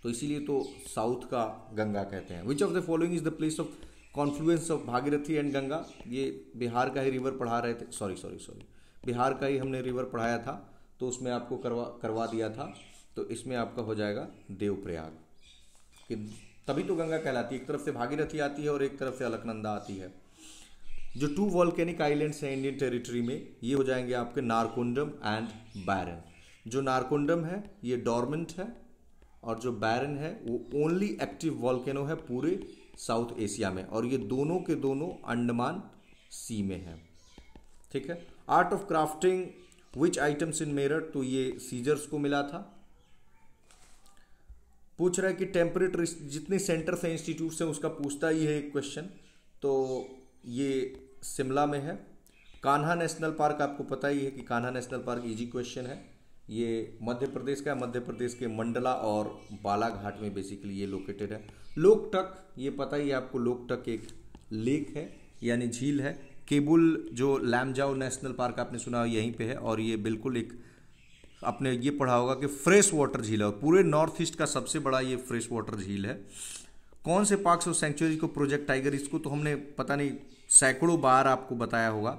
तो इसीलिए तो साउथ का गंगा कहते हैं। Which of the following is the place of Confluence of Bhagirathi and Ganga, ये बिहार का ही रिवर पढ़ा रहे थे, सॉरी बिहार का ही हमने रिवर पढ़ाया था, तो उसमें आपको करवा दिया था, तो इसमें आपका हो जाएगा देवप्रयाग, कि तभी तो गंगा कहलाती है, एक तरफ से भागीरथी आती है और एक तरफ से अलकनंदा आती है। जो 2 वॉल्केनिक आइलैंड्स हैं इंडियन टेरिटरी में, ये हो जाएंगे आपके नारकोंडम एंड बैरन। जो नारकोंडम है ये डॉर्मेंट है, और जो बैरन है वो ओनली एक्टिव वॉल्केनो है पूरे साउथ एशिया में, और ये दोनों के दोनों अंडमान सी में है। ठीक है। Art of crafting which items in Meerut, तो ये सीजर्स को मिला था। पूछ रहा है कि टेम्परेट जितने सेंटर्स हैं इंस्टीट्यूट से उसका पूछता ही है एक क्वेश्चन। तो ये शिमला में है। कान्हा नेशनल पार्क आपको पता ही है कि Kanha national park easy question है। ये मध्य प्रदेश का है, मध्य प्रदेश के मंडला और बालाघाट में बेसिकली ये लोकेटेड है। लोकटक ये पता ही है आपको, लोकटक एक लेक है यानी झील है। केबुल जो लैमजाओ नेशनल पार्क आपने सुना यहीं पे है, और ये बिल्कुल एक आपने ये पढ़ा होगा कि फ्रेश वाटर झील है और पूरे नॉर्थ ईस्ट का सबसे बड़ा ये फ्रेश वाटर झील है। कौन से पार्क्स और सेंचुरी को प्रोजेक्ट टाइगर, इसको तो हमने पता नहीं सैकड़ों बार आपको बताया होगा।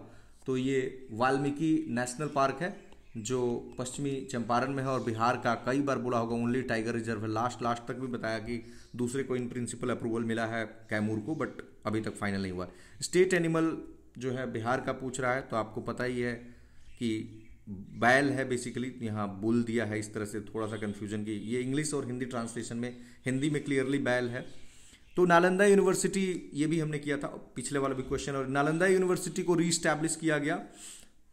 तो ये वाल्मीकि नेशनल पार्क है जो पश्चिमी चंपारण में है और बिहार का, कई बार बोला होगा ओनली टाइगर रिजर्व है। लास्ट तक भी बताया कि दूसरे को इन प्रिंसिपल अप्रूवल मिला है कैमूर को, बट अभी तक फाइनल नहीं हुआ। स्टेट एनिमल जो है बिहार का पूछ रहा है, तो आपको पता ही है कि बैल है बेसिकली, यहाँ बुल दिया है इस तरह से, थोड़ा सा कन्फ्यूजन की ये इंग्लिश और हिंदी ट्रांसलेशन में, हिंदी में क्लियरली बैल है। तो नालंदा यूनिवर्सिटी ये भी हमने किया था पिछले वाला भी क्वेश्चन, और नालंदा यूनिवर्सिटी को रीस्टैब्लिश किया गया।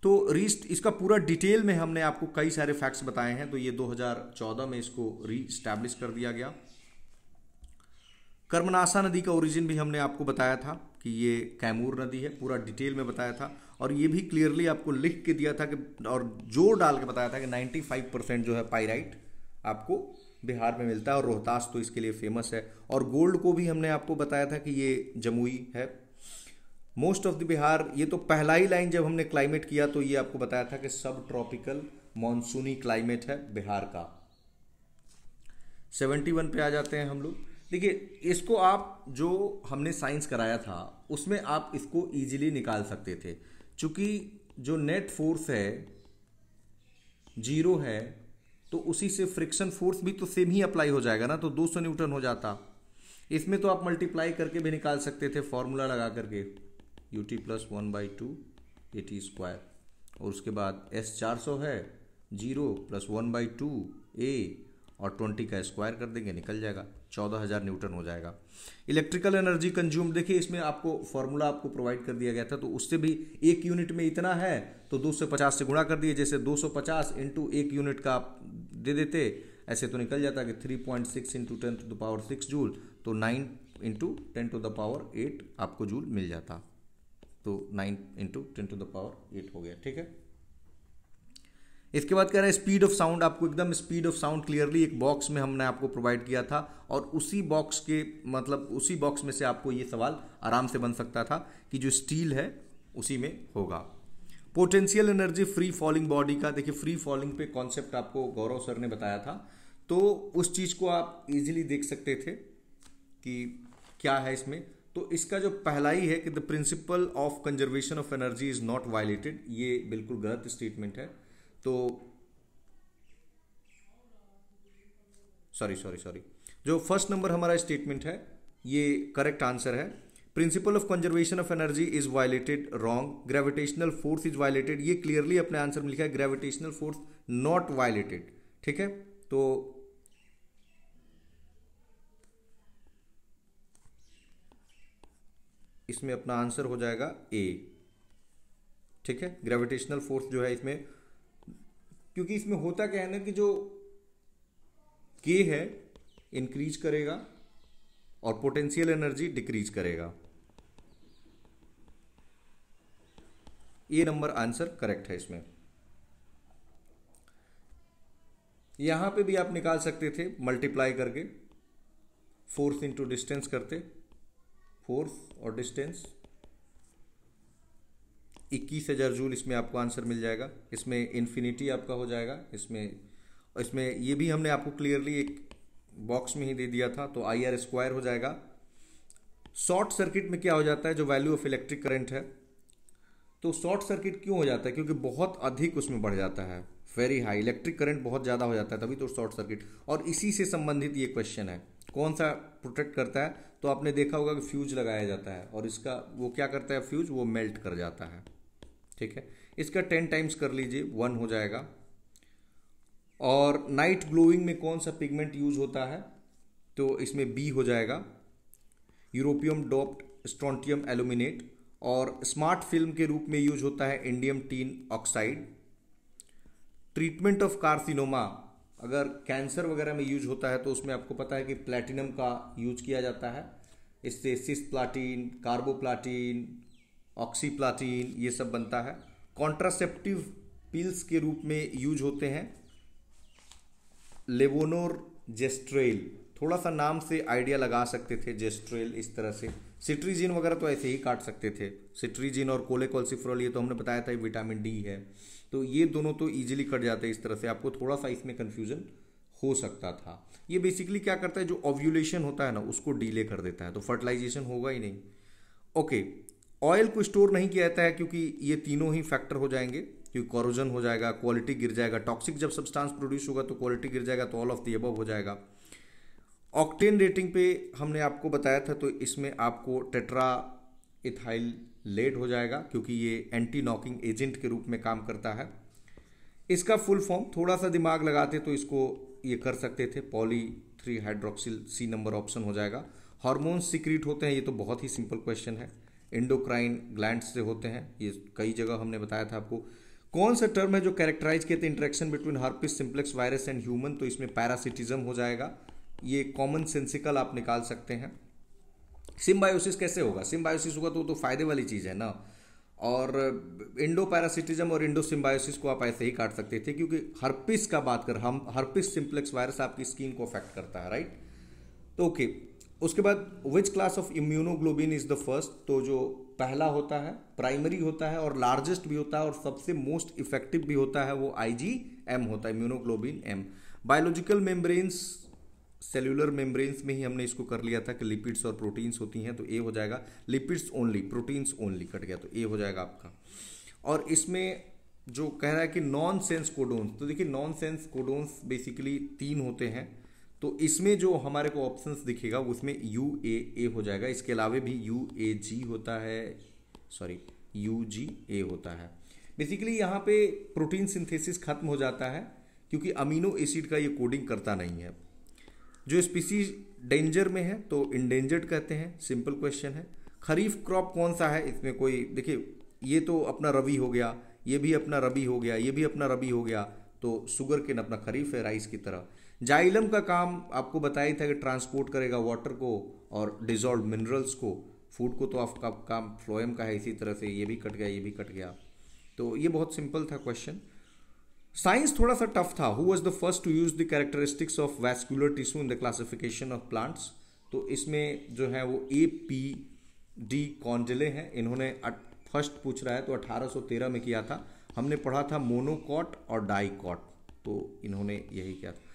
तो इसका पूरा डिटेल में हमने आपको कई सारे फैक्ट्स बताए हैं। तो ये 2014 में इसको रीस्टैब्लिश कर दिया गया। कर्मनाशा नदी का ओरिजिन भी हमने आपको बताया था कि ये कैमूर नदी है, पूरा डिटेल में बताया था। और ये भी क्लियरली आपको लिख के दिया था कि, और जोर डाल के बताया था कि 95% जो है पाइराइट आपको बिहार में मिलता है, और रोहतास तो इसके लिए फेमस है। और गोल्ड को भी हमने आपको बताया था कि ये जमुई है। मोस्ट ऑफ द बिहार, ये तो पहला ही लाइन जब हमने क्लाइमेट किया तो ये आपको बताया था कि सब ट्रॉपिकल मॉनसूनी क्लाइमेट है बिहार का। 71 पे आ जाते हैं हम लोग। देखिए इसको आप जो हमने साइंस कराया था उसमें आप इसको इजीली निकाल सकते थे, चूंकि जो नेट फोर्स है 0 है तो उसी से फ्रिक्शन फोर्स भी तो सेम ही अप्लाई हो जाएगा ना, तो 200 न्यूटन हो जाता। इसमें तो आप मल्टीप्लाई करके भी निकाल सकते थे फॉर्मूला लगा करके, ut + 1/2 at², और उसके बाद s 400 है, 0 + 1/2 a और 20 का स्क्वायर कर देंगे, निकल जाएगा, 14,000 न्यूटन हो जाएगा। इलेक्ट्रिकल एनर्जी कंज्यूम, देखिए इसमें आपको फॉर्मूला आपको प्रोवाइड कर दिया गया था, तो उससे भी एक यूनिट में इतना है तो 250 से गुणा कर दिए, जैसे 250 इंटू एक यूनिट का आप दे देते, ऐसे तो निकल जाता कि 3.6 इंटू 10⁶ जूल, तो 9 इंटू 10⁸ आपको जूल मिल जाता, तो 9 इंटू 10⁸ हो गया, ठीक है। इसके बाद कह रहा है स्पीड ऑफ साउंड, आपको एकदम स्पीड ऑफ साउंड क्लियरली एक बॉक्स में हमने आपको प्रोवाइड किया था, और उसी बॉक्स के मतलब उसी बॉक्स में से आपको ये सवाल आराम से बन सकता था कि जो स्टील है उसी में होगा। Potential energy free falling body का, देखिए फ्री फॉलिंग पे कॉन्सेप्ट आपको गौरव सर ने बताया था, तो उस चीज को आप इजीली देख सकते थे कि क्या है इसमें। तो इसका जो पहला ही है कि the principle of conservation of energy is not violated, ये बिल्कुल गलत स्टेटमेंट है। तो सॉरी जो फर्स्ट नंबर हमारा स्टेटमेंट है ये करेक्ट आंसर है। Principle of conservation of energy is violated, wrong. Gravitational force is violated, ये क्लियरली अपने आंसर में लिखा है ग्रेविटेशनल फोर्स नॉट वायलेटेड, ठीक है। तो इसमें अपना आंसर हो जाएगा ए, ठीक है। ग्रेविटेशनल फोर्स जो है इसमें, क्योंकि इसमें होता क्या है ना कि जो K है इंक्रीज करेगा और पोटेंशियल एनर्जी डिक्रीज करेगा। ये नंबर आंसर करेक्ट है इसमें। यहां पे भी आप निकाल सकते थे मल्टीप्लाई करके, फोर्स इंटू डिस्टेंस करते, फोर्स और डिस्टेंस 21,000 जूल, इसमें आपको आंसर मिल जाएगा। इसमें इन्फिनिटी आपका हो जाएगा। इसमें ये भी हमने आपको क्लियरली एक बॉक्स में ही दे दिया था, तो IR² हो जाएगा। शॉर्ट सर्किट में क्या हो जाता है, जो वैल्यू ऑफ इलेक्ट्रिक करंट है, तो शॉर्ट सर्किट क्यों हो जाता है, क्योंकि बहुत अधिक उसमें बढ़ जाता है, वेरी हाई इलेक्ट्रिक करंट बहुत ज़्यादा हो जाता है, तभी तो शॉर्ट सर्किट। और इसी से संबंधित ये क्वेश्चन है, कौन सा प्रोटेक्ट करता है, तो आपने देखा होगा कि फ्यूज लगाया जाता है, और इसका वो क्या करता है, फ्यूज वो मेल्ट कर जाता है, ठीक है। इसका 10 टाइम्स कर लीजिए, 1 हो जाएगा। और नाइट ग्लोइंग में कौन सा पिगमेंट यूज होता है, तो इसमें B हो जाएगा, यूरोपियम डोप्ड स्ट्रोंटियम एल्यूमिनेट। और स्मार्ट फिल्म के रूप में यूज होता है indium tin oxide. Treatment of carcinoma, अगर कैंसर वगैरह में यूज होता है तो उसमें आपको पता है कि प्लैटिनम का यूज किया जाता है। इससे सिस्प्लाटिन, कार्बोप्लाटिन, ऑक्सीप्लाटिन ये सब बनता है। कॉन्ट्रासेप्टिव पिल्स के रूप में यूज होते हैं लेवोनोरजेस्ट्रेल, थोड़ा सा नाम से आइडिया लगा सकते थे, जेस्ट्रेल इस तरह से। सिट्रीजिन वगैरह तो ऐसे ही काट सकते थे, सिट्रीजिन और कोलेकोल्सिफेरॉल ये तो हमने बताया था विटामिन डी है, तो ये दोनों तो इजीली कट जाते हैं इस तरह से। आपको थोड़ा सा इसमें कंफ्यूजन हो सकता था। ये बेसिकली क्या करता है, जो ओव्यूलेशन होता है ना उसको डिले कर देता है, तो फर्टिलाइजेशन होगा ही नहीं। ओके, ऑयल को स्टोर नहीं किया जाता है क्योंकि ये तीनों ही फैक्टर हो जाएंगे, क्योंकि कोरोजन हो जाएगा, क्वालिटी गिर जाएगा, टॉक्सिक जब सब्सटेंस प्रोड्यूस होगा तो क्वालिटी गिर जाएगा, तो ऑल ऑफ द अबव हो जाएगा। ऑक्टेन रेटिंग पे हमने आपको बताया था, तो इसमें आपको टेट्रा इथाइल लेड हो जाएगा क्योंकि ये एंटी नॉकिंग एजेंट के रूप में काम करता है। इसका फुल फॉर्म थोड़ा सा दिमाग लगाते तो इसको ये कर सकते थे, poly 3 hydroxyl, C number option हो जाएगा। हार्मोन्स सीक्रेट होते हैं, ये तो बहुत ही सिंपल क्वेश्चन है, एंडोक्राइन ग्लैंड से होते हैं, ये कई जगह हमने बताया था आपको। कौन सा टर्म है जो कैरेक्टराइज किए थे interaction between herpes simplex virus and human, तो इसमें पैरासिटिज्म हो जाएगा। ये कॉमन सेंसिकल आप निकाल सकते हैं। सिम्बायोसिस कैसे होगा, सिम्बायोसिस होगा तो फायदे वाली चीज़ है ना। और इंडो पैरासिटिज्म और इंडो सिम्बायोसिस को आप ऐसे ही काट सकते थे क्योंकि हर्पिस का बात कर, हम हर्पिस सिम्प्लेक्स वायरस आपकी स्किन को अफेक्ट करता है, राइट। तो ओके, उसके बाद which class of immunoglobulin is the first, तो जो पहला होता है प्राइमरी होता है और लार्जेस्ट भी होता है और सबसे मोस्ट इफेक्टिव भी होता है, वो IgM होता है, immunoglobulin M। Biological membranes, cellular membranes में ही हमने इसको कर लिया था कि लिपिड्स और प्रोटीन्स होती हैं, तो ए हो जाएगा। Lipids only, proteins only cut गया, तो ए हो जाएगा आपका। और इसमें जो कह रहा है कि नॉन सेंस कोडोन्स, तो देखिए नॉन सेंस कोडोन्स बेसिकली 3 होते हैं, तो इसमें जो हमारे को ऑप्शंस दिखेगा उसमें UAA हो जाएगा। इसके अलावा भी UAG होता है, सॉरी UGA होता है। बेसिकली यहाँ पे प्रोटीन सिंथेसिस खत्म हो जाता है क्योंकि अमीनो एसिड का ये कोडिंग करता नहीं है। जो स्पीसीज डेंजर में है तो इंडेंजर्ड कहते हैं, सिंपल क्वेश्चन है। खरीफ क्रॉप कौन सा है, इसमें कोई देखिए, ये तो अपना रबी हो गया, ये भी अपना रबी हो गया, ये भी अपना रबी हो गया, तो शुगर केन अपना खरीफ है, राइस की तरह। जाइलम का काम आपको बताया था कि ट्रांसपोर्ट करेगा वाटर को और डिजॉल्व मिनरल्स को, फूड को तो आपका काम फ्लोएम का है, इसी तरह से ये भी कट गया, ये भी कट गया, तो ये बहुत सिंपल था क्वेश्चन। साइंस थोड़ा सा टफ था। Who was the first to use the characteristics of vascular tissue in the classification of plants, तो इसमें जो है वो APD कॉन्डेले हैं, इन्होंने फर्स्ट पूछ रहा है तो 1813 में किया था। हमने पढ़ा था मोनोकॉट और डाइकॉट, तो इन्होंने यही किया था।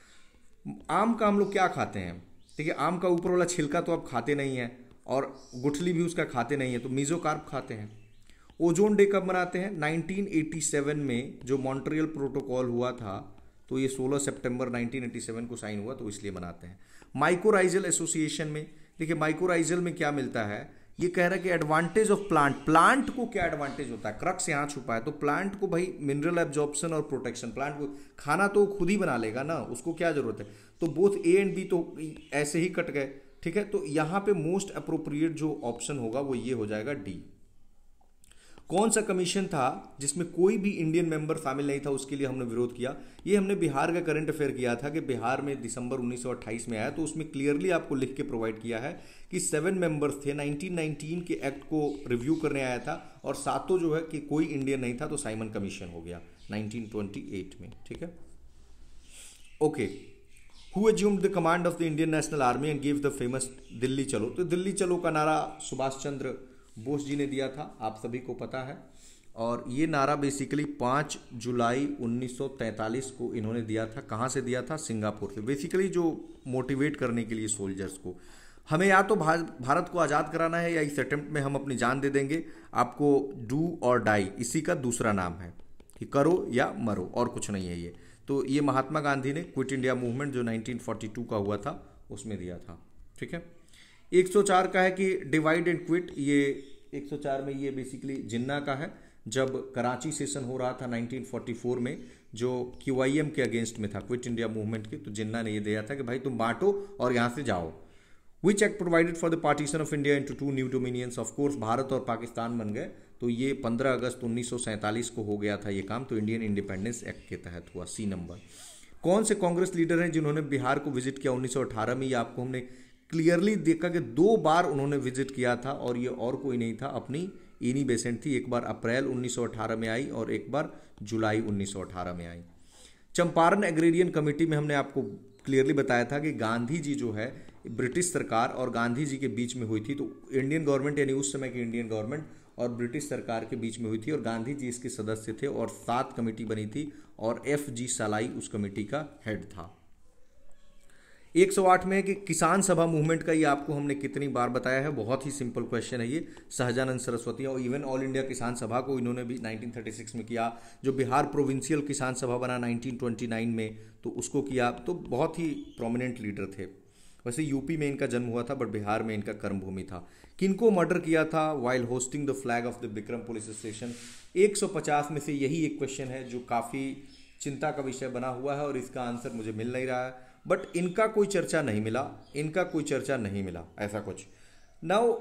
आम का हम लोग क्या खाते हैं, देखिए आम का ऊपर वाला छिलका तो आप खाते नहीं हैं और गुठली भी उसका खाते नहीं है, तो मीजोकार्प खाते हैं। ओजोन डे कब मनाते हैं, 1987 में जो मॉन्ट्रियल प्रोटोकॉल हुआ था, तो ये 16 सितंबर 1987 को साइन हुआ, तो इसलिए मनाते हैं। माइकोराइजल एसोसिएशन में देखिए, माइकोराइजल में क्या मिलता है, ये कह रहा है कि एडवांटेज ऑफ प्लांट को क्या एडवांटेज होता है, क्रक्स यहाँ छुपा है। तो प्लांट को भाई मिनरल एब्जॉर्प्शन और प्रोटेक्शन, प्लांट को खाना तो खुद ही बना लेगा ना, उसको क्या जरूरत है। तो बोथ A एंड B तो ऐसे ही कट गए, ठीक है। तो यहाँ पे मोस्ट अप्रोप्रिएट जो ऑप्शन होगा वो ये हो जाएगा D। कौन सा कमीशन था जिसमें कोई भी इंडियन मेंबर शामिल नहीं था, उसके लिए हमने विरोध किया। ये हमने बिहार का करंट अफेयर किया था कि बिहार में दिसंबर 1928 में आया, तो उसमें क्लियरली आपको लिख के प्रोवाइड किया है कि 7 मेंबर्स थे। 1919 के एक्ट को रिव्यू करने आया था और सातों जो है कि कोई इंडियन नहीं था, तो साइमन कमीशन हो गया 1928 में, ठीक है। Okay, who assumed the command of the Indian national army and give the famous Delhi चलो, तो दिल्ली चलो का नारा सुभाष चंद्र बोस जी ने दिया था, आप सभी को पता है। और ये नारा बेसिकली 5 जुलाई 1943 को इन्होंने दिया था। कहाँ से दिया था, सिंगापुर से। बेसिकली जो मोटिवेट करने के लिए सोल्जर्स को, हमें या तो भारत को आज़ाद कराना है या इस अटेम्प्ट में हम अपनी जान दे देंगे, आपको डू और डाई इसी का दूसरा नाम है कि करो या मरो, और कुछ नहीं है ये। तो ये महात्मा गांधी ने क्विट इंडिया मूवमेंट जो 1942 का हुआ था उसमें दिया था, ठीक है। 104 का है कि डिवाइड एंड क्विट, ये 104 में ये बेसिकली जिन्ना का है। जब कराची सेशन हो रहा था 1944 में, जो QIM के अगेंस्ट में था, क्विट इंडिया मूवमेंट के, तो जिन्ना ने ये दिया था कि भाई तुम बांटो और यहाँ से जाओ। Which act provided for the partition of India into 2 new dominions, of course Bharat और पाकिस्तान बन गए, तो ये 15 अगस्त 1947 को हो गया था ये काम, तो इंडियन इंडिपेंडेंस एक्ट के तहत हुआ, C नंबर। कौन से कांग्रेस लीडर हैं जिन्होंने बिहार को विजिट किया 1918 में? ये आपको हमने क्लियरली देखा कि 2 बार उन्होंने विजिट किया था और ये और कोई नहीं था, अपनी इनी बेसेंट थी। एक बार अप्रैल 1918 में आई और एक बार जुलाई 1918 में आई। चंपारण एग्रेरियन कमेटी में हमने आपको क्लियरली बताया था कि गांधी जी जो है ब्रिटिश सरकार और गांधी जी के बीच में हुई थी। तो इंडियन गवर्नमेंट यानी उस समय की इंडियन गवर्नमेंट और ब्रिटिश सरकार के बीच में हुई थी और गांधी जी इसके सदस्य थे और 7 कमेटी बनी थी और FG सालाई उस कमेटी का हेड था। 108 में है कि किसान सभा मूवमेंट का ये आपको हमने कितनी बार बताया है, बहुत ही सिंपल क्वेश्चन है ये। सहजानंद सरस्वती और इवन ऑल इंडिया किसान सभा को इन्होंने भी 1936 में किया। जो बिहार प्रोविंशियल किसान सभा बना 1929 में तो उसको किया। तो बहुत ही प्रोमिनेंट लीडर थे। वैसे यूपी में इनका जन्म हुआ था बट बिहार में इनका कर्मभूमि था। किनको मर्डर किया था while hosting the flag of the Vikram police station? 150 में से यही एक क्वेश्चन है जो काफ़ी चिंता का विषय बना हुआ है और इसका आंसर मुझे मिल नहीं रहा है। बट इनका कोई चर्चा नहीं मिला, इनका कोई चर्चा नहीं मिला, ऐसा कुछ। नाउ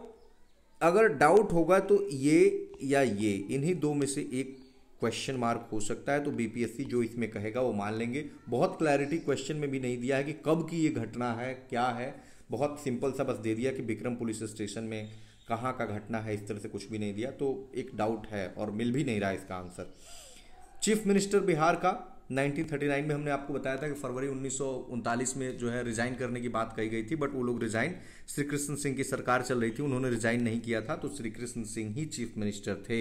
अगर डाउट होगा तो ये या ये, इन्हीं 2 में से एक क्वेश्चन मार्क हो सकता है। तो BPSC जो इसमें कहेगा वो मान लेंगे। बहुत क्लैरिटी क्वेश्चन में भी नहीं दिया है कि कब की ये घटना है, क्या है। बहुत सिंपल सा बस दे दिया कि विक्रम पुलिस स्टेशन में कहाँ का घटना है, इस तरह से कुछ भी नहीं दिया। तो एक डाउट है और मिल भी नहीं रहा है इसका आंसर। चीफ मिनिस्टर बिहार का 1939 में हमने आपको बताया था कि फरवरी 1939 में जो है रिजाइन करने की बात कही गई थी बट वो लोग रिजाइन, श्री कृष्ण सिंह की सरकार चल रही थी, उन्होंने रिजाइन नहीं किया था। तो श्री कृष्ण सिंह ही चीफ मिनिस्टर थे।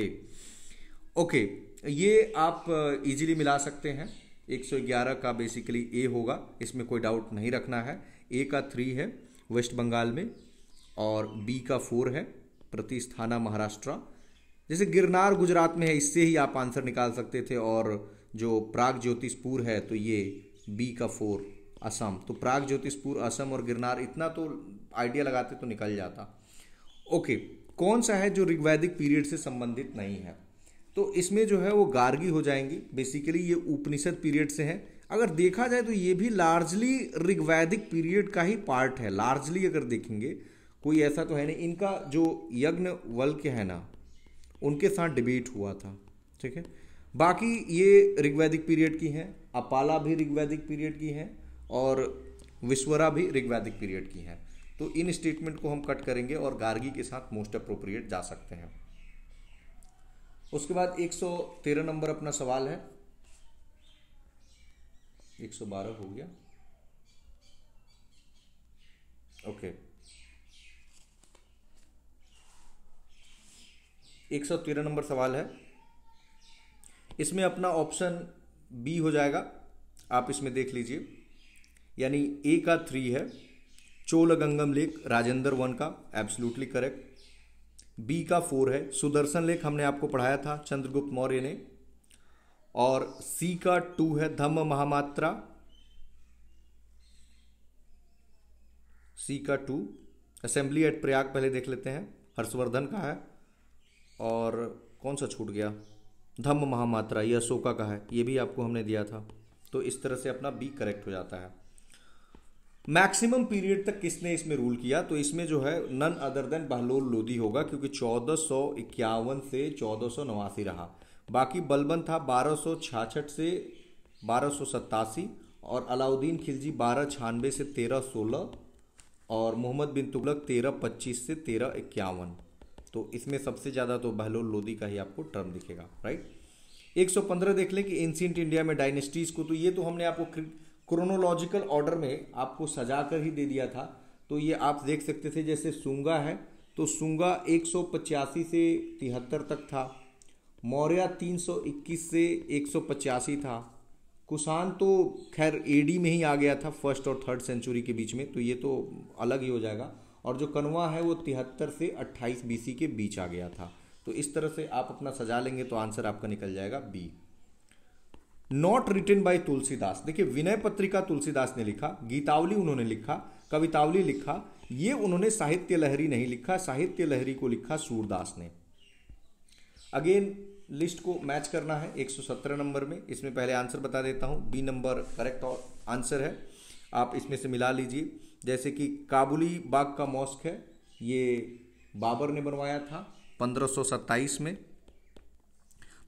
ओके, ये आप इजीली मिला सकते हैं। 111 का बेसिकली ए होगा, इसमें कोई डाउट नहीं रखना है। ए का 3 है वेस्ट बंगाल में और बी का 4 है प्रतिस्थाना महाराष्ट्र। जैसे गिरनार गुजरात में है, इससे ही आप आंसर निकाल सकते थे। और जो प्राग ज्योतिषपुर है तो ये बी का 4 असम। तो प्राग ज्योतिषपुर असम और गिरनार, इतना तो आइडिया लगाते तो निकल जाता। ओके, कौन सा है जो ऋग्वैदिक पीरियड से संबंधित नहीं है? तो इसमें जो है वो गार्गी हो जाएंगी। बेसिकली ये उपनिषद पीरियड से है। अगर देखा जाए तो ये भी लार्जली ऋग्वैदिक पीरियड का ही पार्ट है। लार्जली अगर देखेंगे, कोई ऐसा तो है नहीं। इनका जो यज्ञवल्क्य है ना, उनके साथ डिबेट हुआ था, ठीक है। बाकी ये ऋग्वैदिक पीरियड की हैं। अपाला भी ऋग्वैदिक पीरियड की हैं और विश्वरा भी ऋग्वैदिक पीरियड की हैं। तो इन स्टेटमेंट को हम कट करेंगे और गार्गी के साथ मोस्ट अप्रोप्रिएट जा सकते हैं। उसके बाद 113 नंबर अपना सवाल है। 112 हो गया, ओके। 113 नंबर सवाल है। इसमें अपना ऑप्शन बी हो जाएगा, आप इसमें देख लीजिए। यानी ए का 3 है चोलगंगम लेक, राजेंद्र वन का, एब्सोल्युटली करेक्ट। बी का 4 है सुदर्शन लेक, हमने आपको पढ़ाया था चंद्रगुप्त मौर्य ने। और सी का 2 है धम्म महामात्रा, सी का 2। असेंबली एट प्रयाग पहले देख लेते हैं, हर्षवर्धन का है। और कौन सा छूट गया? धम्म महामात्रा, यह अशोका का है, ये भी आपको हमने दिया था। तो इस तरह से अपना बी करेक्ट हो जाता है। मैक्सिमम पीरियड तक किसने इसमें रूल किया? तो इसमें जो है none other than Bahlol Lodi होगा, क्योंकि 1451 से 1489 रहा। बाकी बलबन था 1266 से 1287 और अलाउद्दीन खिलजी 1296 से 1316 और मोहम्मद बिन तुगलक 1325 से 1351। तो इसमें सबसे ज़्यादा तो बहलोल लोदी का ही आपको टर्म दिखेगा, राइट। 115 देख लें कि एंशिएंट इंडिया में डायनेस्टीज को, तो ये तो हमने आपको क्रोनोलॉजिकल ऑर्डर में आपको सजा कर ही दे दिया था। तो ये आप देख सकते थे, जैसे सुंगा है तो सुंगा 185 से 73 तक था। मौर्य 321 से 185 था। कुषाण तो खैर एडी में ही आ गया था, 1st और 3rd सेंचुरी के बीच में, तो ये तो अलग ही हो जाएगा। और जो कनवा है वो 73 से 28 BC के बीच आ गया था। तो इस तरह से आप अपना सजा लेंगे तो आंसर आपका निकल जाएगा B. Not written by Tulsidas, देखिए विनय पत्रिका तुलसीदास ने लिखा, गीतावली उन्होंने लिखा, कवितावली लिखा, ये उन्होंने साहित्य लहरी नहीं लिखा, साहित्य लहरी को लिखा सूरदास ने। अगेन लिस्ट को मैच करना है 117 नंबर में। इसमें पहले आंसर बता देता हूं, बी नंबर करेक्ट आंसर है, आप इसमें से मिला लीजिए। जैसे कि काबुली बाग का मॉस्क है, ये बाबर ने बनवाया था 1527 में।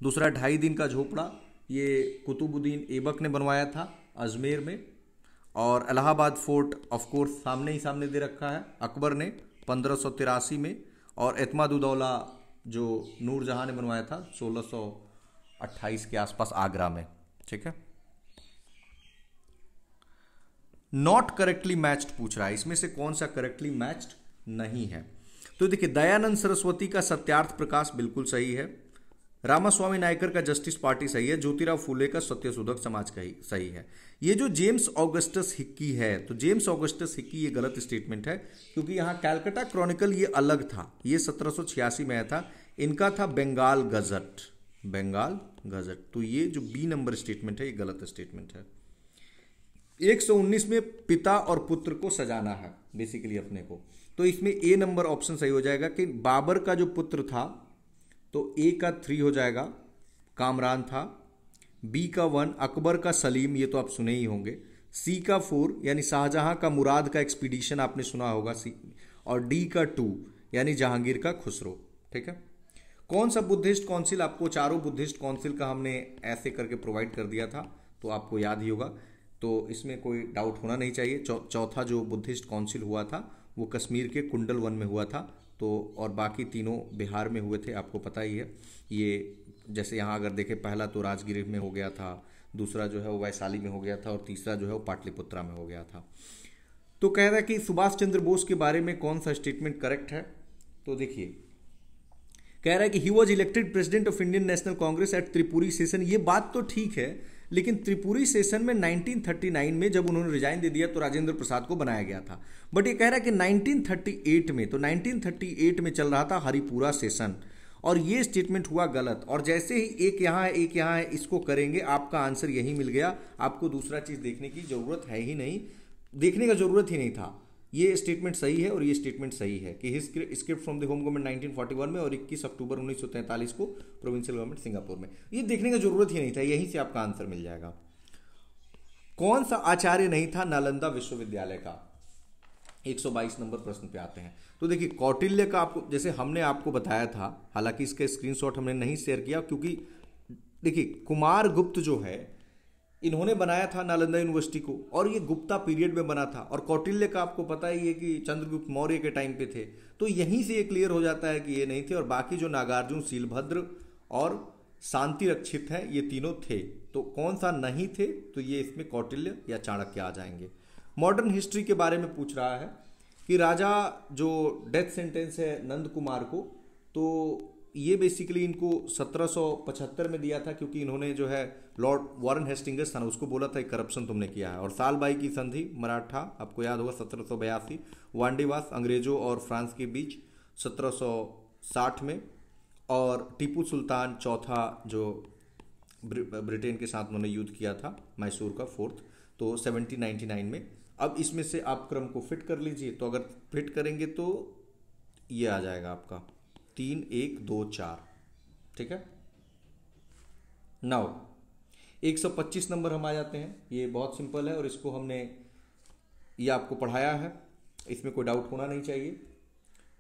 दूसरा 2.5 दिन का झोपड़ा, ये कुतुबुद्दीन ऐबक ने बनवाया था अजमेर में। और इलाहाबाद फोर्ट ऑफ कोर्स सामने ही सामने दे रखा है, अकबर ने 1583 में। और एतमाद-उद-दौला जो नूरजहां ने बनवाया था 1628 के आसपास आगरा में। ठीक है, नॉट करेक्टली मैच्ड पूछ रहा है, इसमें से कौन सा करेक्टली मैच्ड नहीं है। तो देखिए, दयानंद सरस्वती का सत्यार्थ प्रकाश बिल्कुल सही है, रामास्वामी नायकर का जस्टिस पार्टी सही है, ज्योतिराव फूले का सत्यशोधक समाज का ही सही है। ये जो जेम्स ऑगस्टस हिक्की है, तो जेम्स ऑगस्टस हिक्की ये गलत स्टेटमेंट है, क्योंकि यहाँ कैलकाटा क्रॉनिकल ये अलग था, ये 1786 में आया था, इनका था बंगाल गजट, बंगाल गजट। तो ये जो बी नंबर स्टेटमेंट है ये गलत स्टेटमेंट है। 119 में पिता और पुत्र को सजाना है बेसिकली अपने को, तो इसमें ए नंबर ऑप्शन सही हो जाएगा कि बाबर का जो पुत्र था, तो ए का 3 हो जाएगा, कामरान था। बी का 1 अकबर का सलीम, ये तो आप सुने ही होंगे। सी का 4 यानी शाहजहां का मुराद का एक्सपीडिशन आपने सुना होगा सी। और डी का 2 यानी जहांगीर का खुसरो। ठीक है, कौन सा बुद्धिस्ट काउंसिल, आपको चारों बुद्धिस्ट काउंसिल का हमने ऐसे करके प्रोवाइड कर दिया था, तो आपको याद ही होगा, तो इसमें कोई डाउट होना नहीं चाहिए। चौथा जो बुद्धिस्ट काउंसिल हुआ था वो कश्मीर के कुंडल वन में हुआ था, तो और बाकी तीनों बिहार में हुए थे, आपको पता ही है। ये जैसे यहाँ अगर देखें, पहला तो राजगीर में हो गया था, दूसरा जो है वो वैशाली में हो गया था, और तीसरा जो है वो पाटलिपुत्रा में हो गया था। तो कह रहा है कि सुभाष चंद्र बोस के बारे में कौन सा स्टेटमेंट करेक्ट है। तो देखिए, कह रहा है कि he was elected president of Indian National Congress at Tripuri session. ये बात तो ठीक है, लेकिन त्रिपुरी सेशन में 1939 में जब उन्होंने रिजाइन दे दिया तो राजेंद्र प्रसाद को बनाया गया था। बट ये कह रहा है कि 1938 में, तो 1938 में चल रहा था हरिपुरा सेशन, और ये स्टेटमेंट हुआ गलत। और जैसे ही एक यहाँ है एक यहाँ है, इसको करेंगे, आपका आंसर यही मिल गया। आपको दूसरा चीज देखने की जरूरत है ही नहीं, देखने का जरूरत ही नहीं था। ये स्टेटमेंट सही है और ये स्टेटमेंट सही है कि script from the home government 1941 में और 21 अक्टूबर 1943 को प्रोविंशियल गवर्नमेंट सिंगापुर में। ये देखने का जरूरत ही नहीं था, यहीं से आपका आंसर मिल जाएगा। कौन सा आचार्य नहीं था नालंदा विश्वविद्यालय का, 122 नंबर प्रश्न पे आते हैं। तो देखिए, कौटिल्य का आपको, जैसे हमने आपको बताया था, हालांकि इसका स्क्रीनशॉट हमने नहीं शेयर किया, क्योंकि देखिए कुमार गुप्त जो है इन्होंने बनाया था नालंदा यूनिवर्सिटी को, और ये गुप्ता पीरियड में बना था। और कौटिल्य का आपको पता ही है कि चंद्रगुप्त मौर्य के टाइम पे थे, तो यहीं से ये क्लियर हो जाता है कि ये नहीं थे। और बाकी जो नागार्जुन, शीलभद्र और शांति रक्षित है, ये तीनों थे। तो कौन सा नहीं थे, तो ये इसमें कौटिल्य या चाणक्य आ जाएंगे। मॉडर्न हिस्ट्री के बारे में पूछ रहा है कि राजा जो डेथ सेंटेंस है नंद कुमार को, तो ये बेसिकली इनको 1775 में दिया था, क्योंकि इन्होंने जो है लॉर्ड वॉरेन हेस्टिंग्स था ना, उसको बोला था करप्शन तुमने किया है। और सालबाई की संधि मराठा, आपको याद होगा 1782, वांडीवास अंग्रेजों और फ्रांस के बीच 1760 में, और टीपू सुल्तान चौथा जो ब्रिटेन के साथ उन्होंने युद्ध किया था, मैसूर का 4th, तो 1799 में। अब इसमें से आप क्रम को फिट कर लीजिए, तो अगर फिट करेंगे तो ये आ जाएगा आपका 3 1 2 4। ठीक है, नाउ 125 नंबर हम आ जाते हैं। ये बहुत सिंपल है और इसको हमने ये आपको पढ़ाया है, इसमें कोई डाउट होना नहीं चाहिए।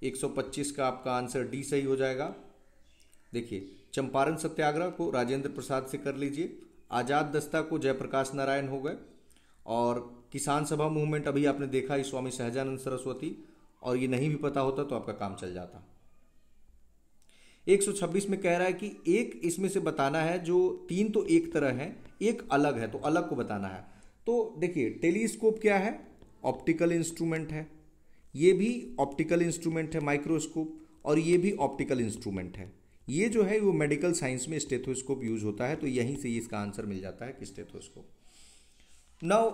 125 का आपका आंसर डी सही हो जाएगा। देखिए, चंपारण सत्याग्रह को राजेंद्र प्रसाद से कर लीजिए, आजाद दस्ता को जयप्रकाश नारायण हो गए, और किसान सभा मूवमेंट अभी आपने देखा ही स्वामी सहजानंद सरस्वती, और ये नहीं भी पता होता तो आपका काम चल जाता। 126 में कह रहा है कि एक इसमें से बताना है, जो 3 तो एक तरह है, एक अलग है, तो अलग को बताना है। तो देखिए, टेलीस्कोप क्या है, ऑप्टिकल इंस्ट्रूमेंट है, ये भी ऑप्टिकल इंस्ट्रूमेंट है, माइक्रोस्कोप, और ये भी ऑप्टिकल इंस्ट्रूमेंट है। ये जो है वो मेडिकल साइंस में स्टेथोस्कोप यूज होता है, तो यहीं से इसका आंसर मिल जाता है कि स्टेथोस्कोप। नाउ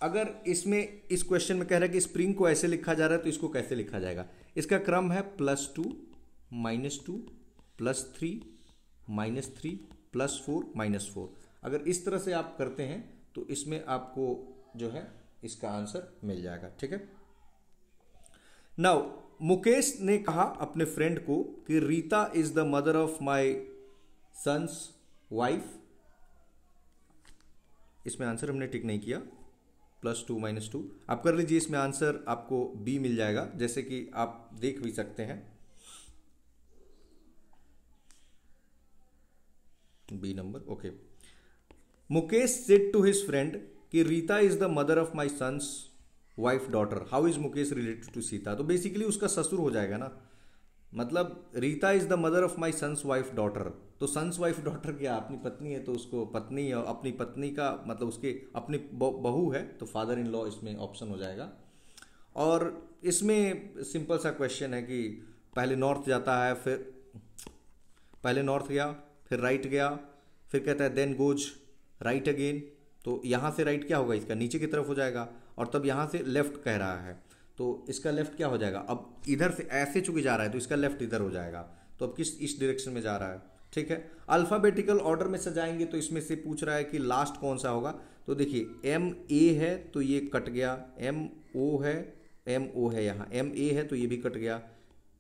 अगर इसमें इस क्वेश्चन में कह रहा है कि स्प्रिंग को ऐसे लिखा जा रहा है, तो इसको कैसे लिखा जाएगा। इसका क्रम है +2 -2 +3 -3 +4 -4। अगर इस तरह से आप करते हैं तो इसमें आपको जो है इसका आंसर मिल जाएगा। ठीक है, नाउ मुकेश ने कहा अपने फ्रेंड को कि Rita is the mother of my son's wife. इसमें आंसर हमने टिक नहीं किया, +2 -2 आप कर लीजिए। इसमें आंसर आपको बी मिल जाएगा, जैसे कि आप देख भी सकते हैं, B number. Okay, Mukesh said to his friend कि Rita is the mother of my son's wife daughter, how is Mukesh related to Sita. तो बेसिकली उसका ससुर हो जाएगा ना, मतलब Rita is the mother of my son's wife daughter. तो सन्स वाइफ डॉटर क्या, अपनी पत्नी है तो उसको पत्नी, और अपनी पत्नी का मतलब उसके अपनी बहू है तो फादर इन लॉ इसमें ऑप्शन हो जाएगा। और इसमें सिंपल सा क्वेश्चन है कि पहले नॉर्थ जाता है, फिर पहले नॉर्थ गया, फिर राइट गया, फिर कहता है देन गोज राइट अगेन। तो यहाँ से राइट क्या होगा, इसका नीचे की तरफ हो जाएगा, और तब यहाँ से लेफ्ट कह रहा है तो इसका लेफ्ट क्या हो जाएगा, अब इधर से ऐसे चुके जा रहा है तो इसका लेफ्ट इधर हो जाएगा। तो अब किस इस डायरेक्शन में जा रहा है, ठीक है। अल्फाबेटिकल ऑर्डर में सजाएंगे तो इसमें से पूछ रहा है कि लास्ट कौन सा होगा। तो देखिए MA है तो ये कट गया, MO है, MO है, यहाँ MA है तो ये भी कट गया,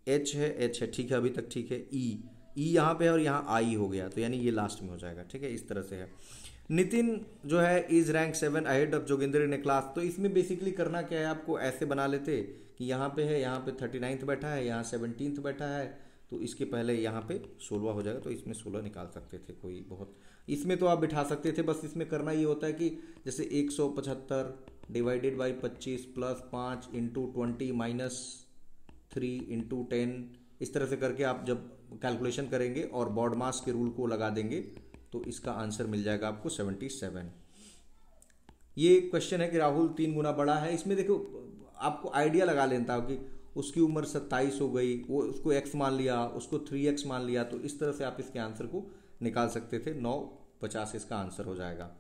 H है, ठीक है, अभी तक ठीक है। E यहाँ पे है और यहाँ I हो गया, तो यानी ये लास्ट में हो जाएगा, ठीक है। इस तरह से है। नितिन जो है is rank 7 ahead of Joginder in A class. तो इसमें बेसिकली करना क्या है, आपको ऐसे बना लेते कि यहाँ पे है, यहाँ पे 39th बैठा है, यहाँ 17th बैठा है, तो इसके पहले यहाँ पे 16 हो जाएगा, तो इसमें 16 निकाल सकते थे, कोई बहुत इसमें तो आप बिठा सकते थे। बस इसमें करना ये होता है कि जैसे 175 divided by 25 plus 5 into 20 minus 3 into 10, इस तरह से करके आप जब कैलकुलेशन करेंगे और बॉड मास के रूल को लगा देंगे तो इसका आंसर मिल जाएगा आपको 77। ये क्वेश्चन है कि राहुल 3 गुना बड़ा है। इसमें देखो आपको आइडिया लगा लेता हूँ कि उसकी उम्र 27 हो गई, वो उसको x मान लिया, उसको 3x मान लिया, तो इस तरह से आप इसके आंसर को निकाल सकते थे। 950 इसका आंसर हो जाएगा।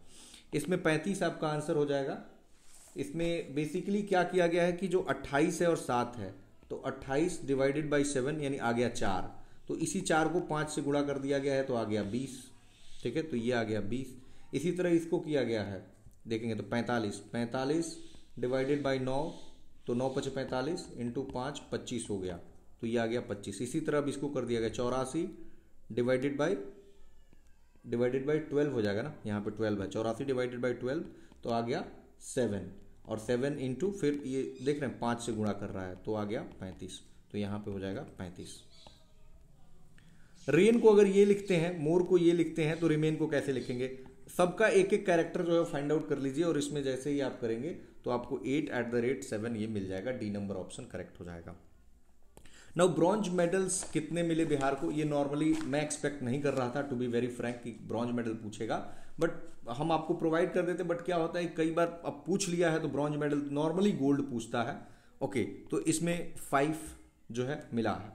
इसमें 35 आपका आंसर हो जाएगा। इसमें बेसिकली क्या किया गया है कि जो 28 है और 7 है, तो 28 डिवाइडेड बाई 7 यानी आ गया 4, तो इसी 4 को 5 से गुणा कर दिया गया है तो आ गया 20, ठीक है। तो ये आ गया 20। इसी तरह इसको किया गया है, देखेंगे तो 45 डिवाइडेड बाई 9, तो 9 5 45 इंटू 5 25 हो गया, तो ये आ गया 25। इसी तरह अब इसको कर दिया गया 84 डिवाइडेड बाई 12 हो जाएगा ना, यहाँ पे 12 है, 84 डिवाइडेड बाई 12 तो आ गया 7, और 7 इंटू फिर ये देख रहे हैं 5 से गुणा कर रहा है तो आ गया 35, तो यहाँ पे हो जाएगा 35। रेन को अगर ये लिखते हैं, मोर को ये लिखते हैं, तो रिमेन को कैसे लिखेंगे, सबका एक एक कैरेक्टर जो है फाइंड आउट कर लीजिए, और इसमें जैसे ही आप करेंगे तो आपको 8@7 ये मिल जाएगा। डी नंबर ऑप्शन करेक्ट हो जाएगा। नाउ ब्रॉन्ज मेडल्स कितने मिले बिहार को, ये नॉर्मली मैं एक्सपेक्ट नहीं कर रहा था, टू बी वेरी फ्रैंक, कि ब्रॉन्ज मेडल पूछेगा, बट हम आपको प्रोवाइड कर देते। बट क्या होता है कई बार अब पूछ लिया है तो ब्रॉन्ज मेडल नॉर्मली गोल्ड पूछता है। ओके, तो इसमें 5 जो है मिला है,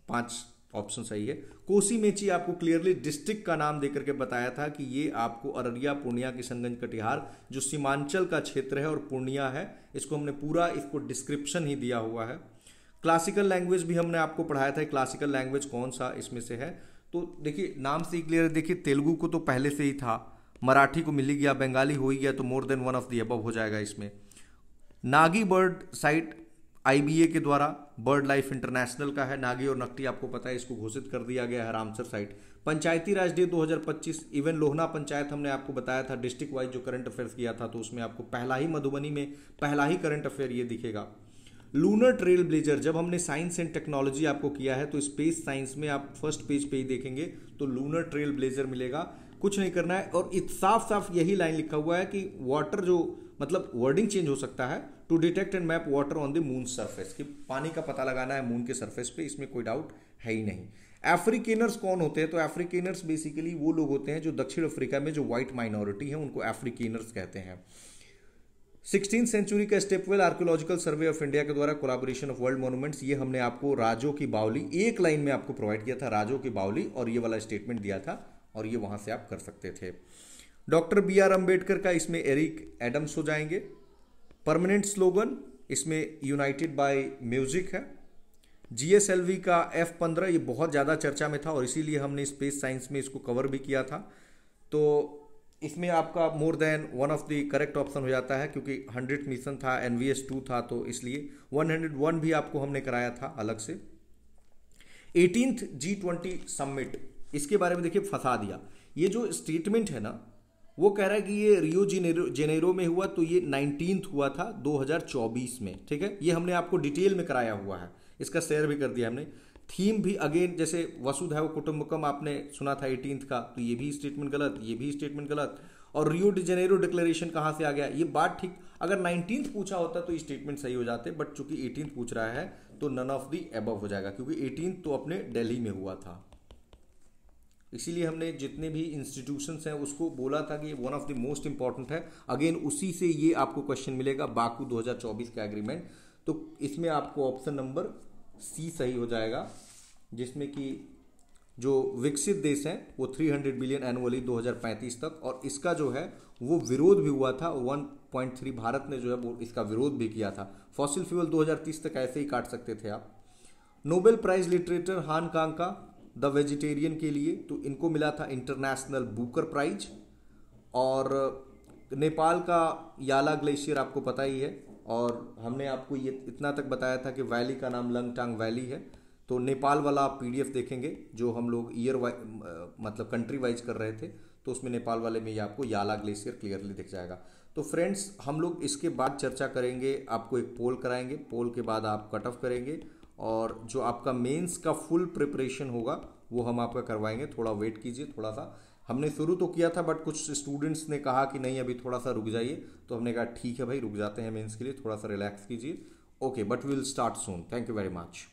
5 ऑप्शन सही है। कोसी मेची आपको क्लियरली डिस्ट्रिक्ट का नाम देकर के बताया था कि ये आपको अररिया, पूर्णिया, किशनगंज, कटिहार जो सीमांचल का क्षेत्र है और पूर्णिया है, इसको हमने पूरा इसको डिस्क्रिप्शन ही दिया हुआ है। क्लासिकल लैंग्वेज भी हमने आपको पढ़ाया था, क्लासिकल लैंग्वेज कौन सा इसमें से है, तो देखिए नाम से ही क्लियर है। देखिए तेलुगु को तो पहले से ही था, मराठी को मिल ही गया, बंगाली हो ही गया, तो more than one of the above हो जाएगा इसमें। नागी बर्ड साइट IBA के द्वारा बर्ड लाइफ इंटरनेशनल का है, नागी और नकटी आपको पता है, इसको घोषित कर दिया गया है रामसर साइट। पंचायती राज डे 2025, इवन लोहना पंचायत हमने आपको बताया था डिस्ट्रिक्ट वाइज जो करंट अफेयर्स किया था, तो उसमें आपको पहला ही मधुबनी में पहला ही करंट अफेयर ये दिखेगा। लूनर ट्रेल ब्लेजर, जब हमने साइंस एंड टेक्नोलॉजी आपको किया है तो स्पेस साइंस में आप फर्स्ट पेज पे ही देखेंगे तो लूनर ट्रेल ब्लेजर मिलेगा। कुछ नहीं करना है, और साफ साफ यही लाइन लिखा हुआ है कि वाटर जो मतलब वर्डिंग चेंज हो सकता है, to detect and map water on the moon surface, कि पानी का पता लगाना है मून के सरफेस पे, इसमें कोई डाउट है ही नहीं। अफ्रीकेनर्स कौन होते हैं, तो अफ्रीकेनर्स बेसिकली वो लोग होते हैं जो दक्षिण अफ्रीका में जो व्हाइट माइनॉरिटी है उनको अफ्रीकेनर्स कहते हैं। 16th सेंचुरी का stepwell archaeological survey of India के द्वारा कोलैबोरेशन ऑफ वर्ल्ड मॉन्यूमेंट्स, ये हमने आपको राजो की बावली एक लाइन में आपको प्रोवाइड किया था, राजो की बावली, और ये वाला स्टेटमेंट दिया था, और ये वहां से आप कर सकते थे। डॉक्टर BR अम्बेडकर का इसमें एरिक एडम्स हो जाएंगे। परमानेंट स्लोगन इसमें यूनाइटेड बाय म्यूजिक है। GSLV का F15 ये बहुत ज़्यादा चर्चा में था और इसीलिए हमने स्पेस साइंस में इसको कवर भी किया था, तो इसमें आपका more than one of the correct option हो जाता है, क्योंकि 100th मिशन था, NVS 2 था, तो इसलिए 101 भी आपको हमने कराया था अलग से। 18th G20 समिट, इसके बारे में देखिए फंसा दिया, ये जो स्टेटमेंट है ना वो कह रहा है कि ये रियो जेनेरो में हुआ, तो ये 19th हुआ था 2024 में, ठीक है। ये हमने आपको डिटेल में कराया हुआ है, इसका शेयर भी कर दिया हमने। थीम भी अगेन जैसे वसुधैव कुटुंबकम आपने सुना था 18th का, तो ये भी स्टेटमेंट गलत, ये भी स्टेटमेंट गलत। और रियो डी जेनेरो डिक्लेरेशन कहाँ से आ गया, ये बात ठीक। अगर 19th पूछा होता तो ये स्टेटमेंट सही हो जाते, बट चूंकि 18th पूछ रहा है तो नन ऑफ द एबव हो जाएगा, क्योंकि 18th तो अपने दिल्ली में हुआ था। इसीलिए हमने जितने भी इंस्टीट्यूशंस हैं उसको बोला था कि one of the most important है। अगेन उसी से ये आपको क्वेश्चन मिलेगा, बाकू 2024 का एग्रीमेंट। तो इसमें आपको ऑप्शन नंबर सी सही हो जाएगा, जिसमें कि जो विकसित देश हैं वो 300 बिलियन एनुअली 2035 तक, और इसका जो है वो विरोध भी हुआ था 1.3, भारत ने जो है वो इसका विरोध भी किया था। फॉसिल फ्यूल 2030 तक ऐसे ही काट सकते थे आप। नोबेल प्राइज लिटरेचर हान कांग का द वेजिटेरियन के लिए, तो इनको मिला था इंटरनेशनल बुकर प्राइज। और नेपाल का याला ग्लेशियर आपको पता ही है, और हमने आपको ये इतना तक बताया था कि वैली का नाम लंगटांग वैली है। तो नेपाल वाला आप पीडीएफ देखेंगे जो हम लोग ईयर मतलब कंट्री वाइज कर रहे थे, तो उसमें नेपाल वाले में ये आपको याला ग्लेशियर क्लियरली दिख जाएगा। तो फ्रेंड्स हम लोग इसके बाद चर्चा करेंगे, आपको एक पोल कराएंगे, पोल के बाद आप कट ऑफ करेंगे, और जो आपका मेंस का फुल प्रिपरेशन होगा वो हम आपका करवाएंगे। थोड़ा वेट कीजिए, थोड़ा सा हमने शुरू तो किया था बट कुछ स्टूडेंट्स ने कहा कि नहीं अभी थोड़ा सा रुक जाइए, तो हमने कहा ठीक है भाई रुक जाते हैं मेंस के लिए, थोड़ा सा रिलैक्स कीजिए। Okay, but we will start soon. Thank you very much.